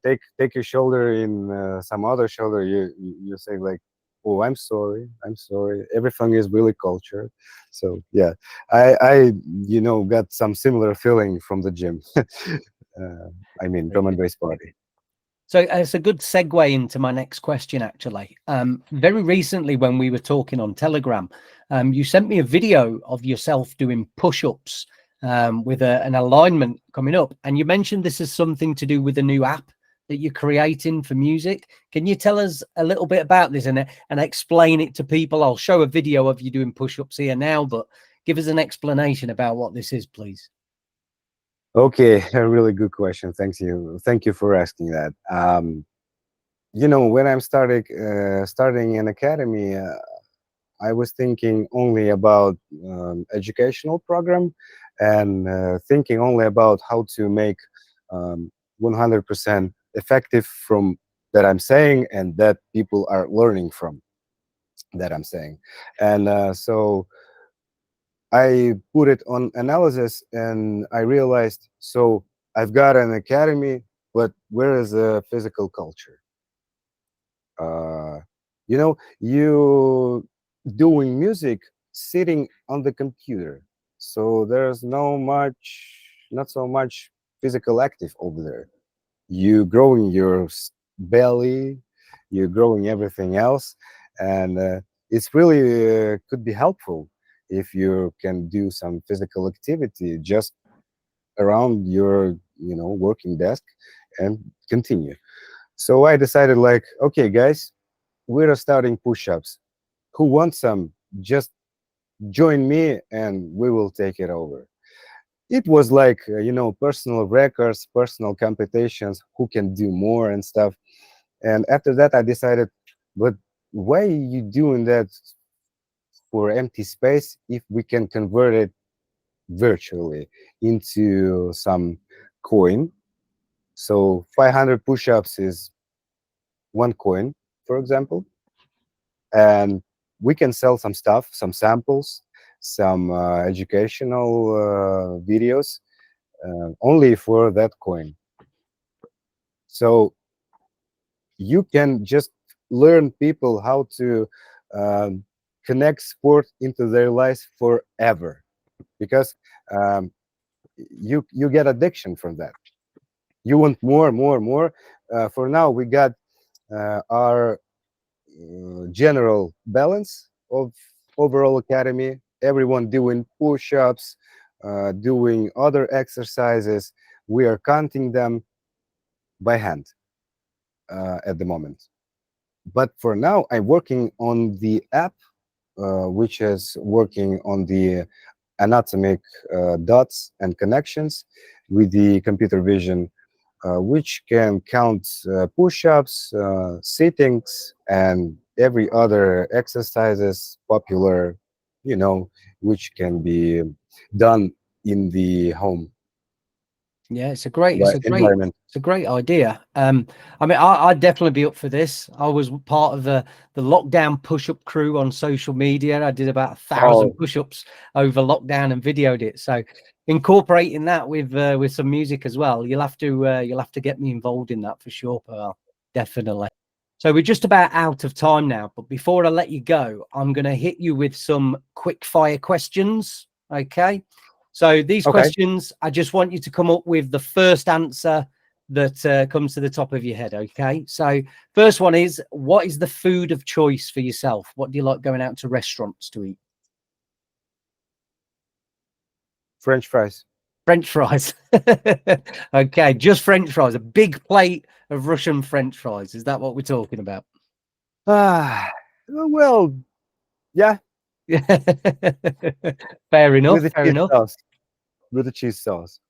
[SPEAKER 2] take your shoulder in some other shoulder, you say like, "Oh, I'm sorry, everything is really cultured." So yeah, I got some similar feeling from the gym. I mean,
[SPEAKER 1] Very
[SPEAKER 2] drum and
[SPEAKER 1] good.
[SPEAKER 2] bass party.
[SPEAKER 1] So it's a good segue into my next question, actually. Very recently, when we were talking on Telegram, you sent me a video of yourself doing push-ups with an alignment coming up. And you mentioned this is something to do with a new app that you're creating for music. Can you tell us a little bit about this and explain it to people? I'll show a video of you doing push-ups here now, but give us an explanation about what this is, please.
[SPEAKER 2] Okay, a really good question. Thank you for asking that. When I'm starting an academy, I was thinking only about educational program and thinking only about how to make 100% effective from that I'm saying, and that people are learning from that I'm saying. And so I put it on analysis, and I realized, so I've got an academy, but where is the physical culture? You know, you doing music sitting on the computer, so there's not so much physical active over there. You growing your belly, you're growing everything else, and it's really could be helpful if you can do some physical activity just around your working desk and continue. So I decided, like, okay guys, we're starting push-ups. Who wants some? Just join me and we will take it over. It was like personal records, personal competitions, who can do more and stuff. And after that I decided, but why are you doing that for empty space if we can convert it virtually into some coin? So 500 push-ups is 1 coin, for example, and we can sell some stuff, some samples, some educational videos, only for that coin. So you can just learn people how to um, connect sport into their lives forever, because um, you get addiction from that. You want more, more, more. For now, we got our general balance of overall academy. Everyone doing push-ups, doing other exercises. We are counting them by hand at the moment. But for now, I'm working on the app, which is working on the anatomic dots and connections with the computer vision, which can count push-ups, sittings, and every other exercises popular, which can be done in the home
[SPEAKER 1] Yeah,
[SPEAKER 2] environment.
[SPEAKER 1] it's a great idea. I mean, I'd definitely be up for this. I was part of the lockdown push-up crew on social media. I did about 1,000
[SPEAKER 2] Oh,
[SPEAKER 1] push-ups over lockdown and videoed it. So incorporating that with some music as well, you'll have to get me involved in that for sure, Pavel. Definitely. So we're just about out of time now, but before I let you go, I'm going to hit you with some quick fire questions. Okay. So these
[SPEAKER 2] okay.
[SPEAKER 1] questions, I just want you to come up with the first answer that comes to the top of your head. Okay. So first one is, what is the food of choice for yourself? What do you like going out to restaurants to eat?
[SPEAKER 2] French fries.
[SPEAKER 1] French fries. Okay. Just French fries, a big plate of Russian French fries. Is that what we're talking about?
[SPEAKER 2] Well, yeah,
[SPEAKER 1] Fair enough.
[SPEAKER 2] with the
[SPEAKER 1] Fair
[SPEAKER 2] cheese
[SPEAKER 1] enough.
[SPEAKER 2] sauce. With the cheese sauce.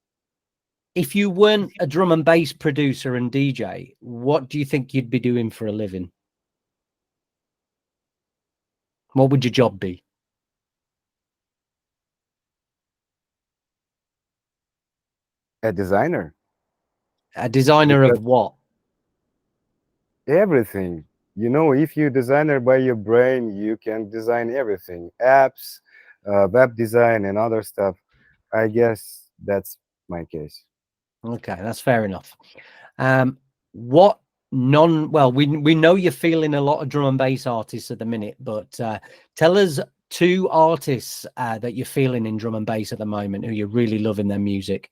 [SPEAKER 1] If you weren't a drum and bass producer and DJ, what do you think you'd be doing for a living? What would your job be?
[SPEAKER 2] A designer.
[SPEAKER 1] A designer
[SPEAKER 2] Because
[SPEAKER 1] of what?
[SPEAKER 2] everything. If you designer by your brain, you can design everything. Apps, web design, and other stuff. I guess that's my case.
[SPEAKER 1] Okay, that's fair enough. What well, we know you're feeling a lot of drum and bass artists at the minute, but tell us 2 artists that you're feeling in drum and bass at the moment who you're really loving their music.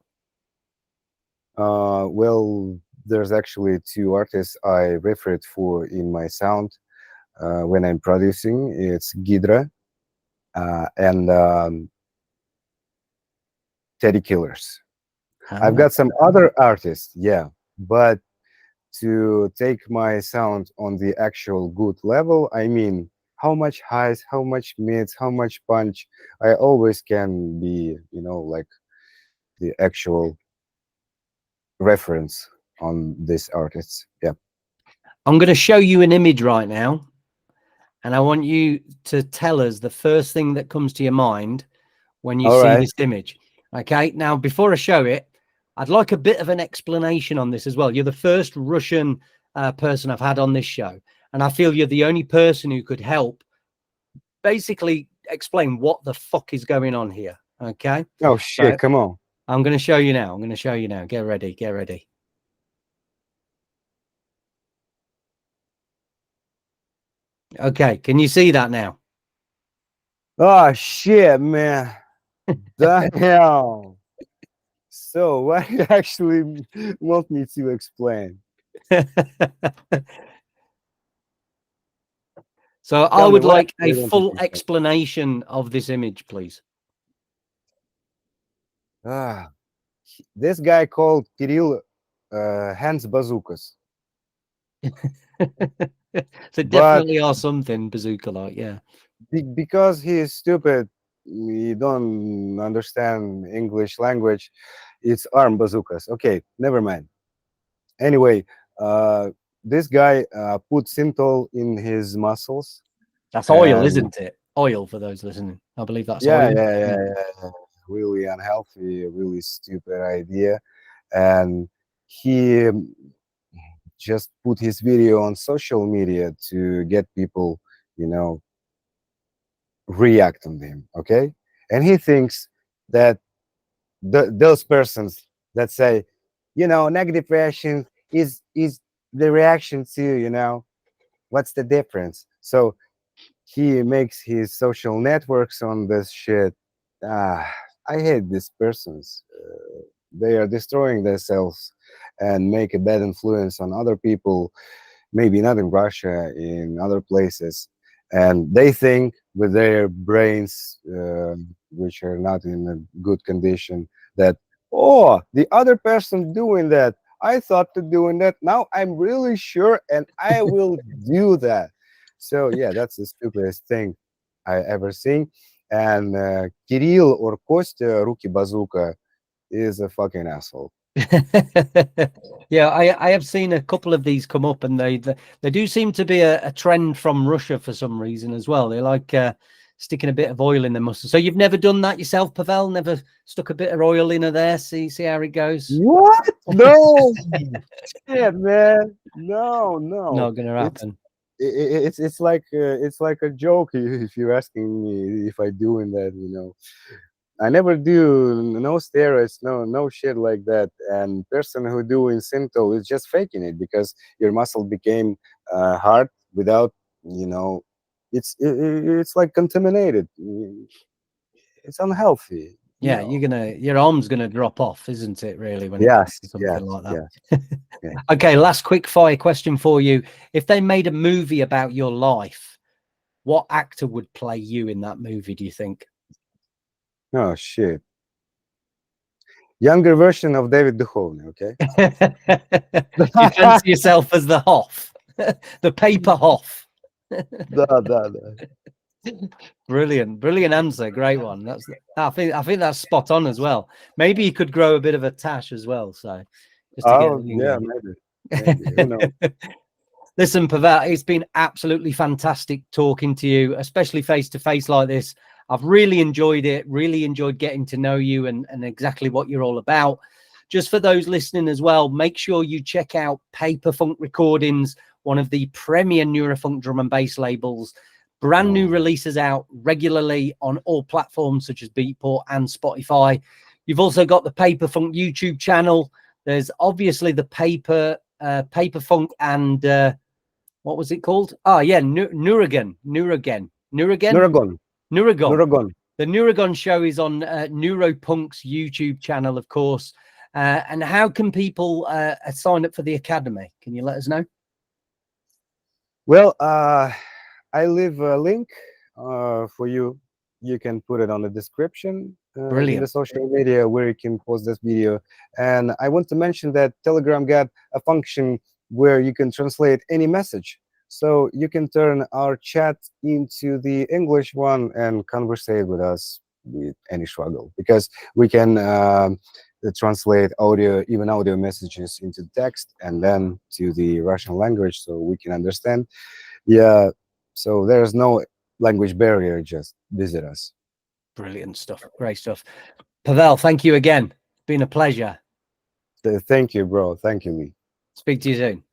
[SPEAKER 2] Well, there's actually 2 artists I referred for in my sound when I'm producing. It's Gydra and Teddy Killerz. I've
[SPEAKER 1] Ah,
[SPEAKER 2] got some other artists, yeah, but to take my sound on the actual good level, I mean, how much highs, how much mids, how much punch, I always can be, like the actual reference on these artists. Yeah.
[SPEAKER 1] I'm going to show you an image right now, and I want you to tell us the first thing that comes to your mind when you
[SPEAKER 2] All
[SPEAKER 1] see
[SPEAKER 2] right.
[SPEAKER 1] this image. Okay, now before I show it, I'd like a bit of an explanation on this as well. You're the first Russian person I've had on this show, and I feel you're the only person who could help basically explain what the fuck is going on here. Okay.
[SPEAKER 2] Oh shit!
[SPEAKER 1] So
[SPEAKER 2] Come on.
[SPEAKER 1] I'm going to show you now. I'm going to show you now. Get ready. Get ready. Okay. Can you see that now?
[SPEAKER 2] Oh shit, man. Damn. So, what do you actually want me to explain?
[SPEAKER 1] So I
[SPEAKER 2] Tell me
[SPEAKER 1] would
[SPEAKER 2] what
[SPEAKER 1] like a
[SPEAKER 2] you want me
[SPEAKER 1] full
[SPEAKER 2] to explain.
[SPEAKER 1] explanation of this image, please.
[SPEAKER 2] This guy called Kirill Hands Bazookas.
[SPEAKER 1] So
[SPEAKER 2] But
[SPEAKER 1] definitely are something bazooka like, yeah.
[SPEAKER 2] because he is stupid, he don't understand English language, it's arm bazookas. Okay, never mind. Anyway, this guy put synthol in his muscles.
[SPEAKER 1] That's oil,
[SPEAKER 2] And
[SPEAKER 1] isn't it? Oil for those listening. I believe that's
[SPEAKER 2] yeah,
[SPEAKER 1] oil.
[SPEAKER 2] yeah. Really unhealthy, really stupid idea. And he just put his video on social media to get people, you know, react on him. Okay, and he thinks that those persons that say, you know, negative reaction is the reaction to, you know, what's the difference? So he makes his social networks on this shit. I hate these persons. They are destroying themselves and make a bad influence on other people, maybe not in Russia, in other places. And they think with their brains, which are not in a good condition, that, oh, the other person doing that, I thought to doing that. Now I'm really sure and I will do that. So yeah, that's the stupidest thing I ever seen. And Kirill or Kostya Ruki Bazooka is a fucking asshole.
[SPEAKER 1] Yeah, I have seen a couple of these come up, and they do seem to be a trend from Russia for some reason as well. They like sticking a bit of oil in their muscles. So you've never done that yourself, Pavel? Never stuck a bit of oil in there? See how it goes?
[SPEAKER 2] What? No, shit, man. No,
[SPEAKER 1] Not gonna
[SPEAKER 2] It's
[SPEAKER 1] happen.
[SPEAKER 2] it's like a joke if you're asking me if I doing that. You know, I never do no steroids, no shit like that. And person who doing Simtol is just faking it because your muscle became hard without, you know, it's like contaminated. It's unhealthy.
[SPEAKER 1] Yeah,
[SPEAKER 2] No.
[SPEAKER 1] your arm's gonna drop off, isn't it? Really, when it comes
[SPEAKER 2] Yes,
[SPEAKER 1] to something
[SPEAKER 2] yes,
[SPEAKER 1] like that.
[SPEAKER 2] yes. Yeah.
[SPEAKER 1] Okay, last quick fire question for you. If they made a movie about your life, what actor would play you in that movie, do you think?
[SPEAKER 2] Oh shit. Younger version of David Duchovny, okay?
[SPEAKER 1] You fancy yourself as the Hoff, the paper Hoff.
[SPEAKER 2] Da.
[SPEAKER 1] Brilliant answer. Great one. I think that's spot on as well. Maybe you could grow a bit of a tash as well. So just to get
[SPEAKER 2] Oh yeah, maybe. Who knows?
[SPEAKER 1] Listen, Pavel, it's been absolutely fantastic talking to you, especially face to face like this. I've really enjoyed it, really enjoyed getting to know you and exactly what you're all about. Just for those listening as well, make sure you check out Paperfunk Recordings, one of the premier Neurofunk drum and bass labels. Brand new releases out regularly on all platforms such as Beatport and Spotify. You've also got the Paperfunk YouTube channel. There's obviously the Paperfunk and what was it called? Oh yeah, Neurogon. The Neurogon Show is on Neuropunk's YouTube channel, of course. And how can people sign up for the Academy? Can you let us know?
[SPEAKER 2] Well, I leave a link for you. You can put it on the description in the social media where you can post this video. And I want to mention that Telegram got a function where you can translate any message. So you can turn our chat into the English one and conversate with us with any struggle, because we can translate audio, even audio messages into text and then to the Russian language so we can understand. Yeah, so there's no language barrier, just visit us.
[SPEAKER 1] Brilliant stuff. Great stuff. Pavel, thank you again. Been a pleasure.
[SPEAKER 2] Thank you, bro. Thank you, Lee.
[SPEAKER 1] Speak to you soon.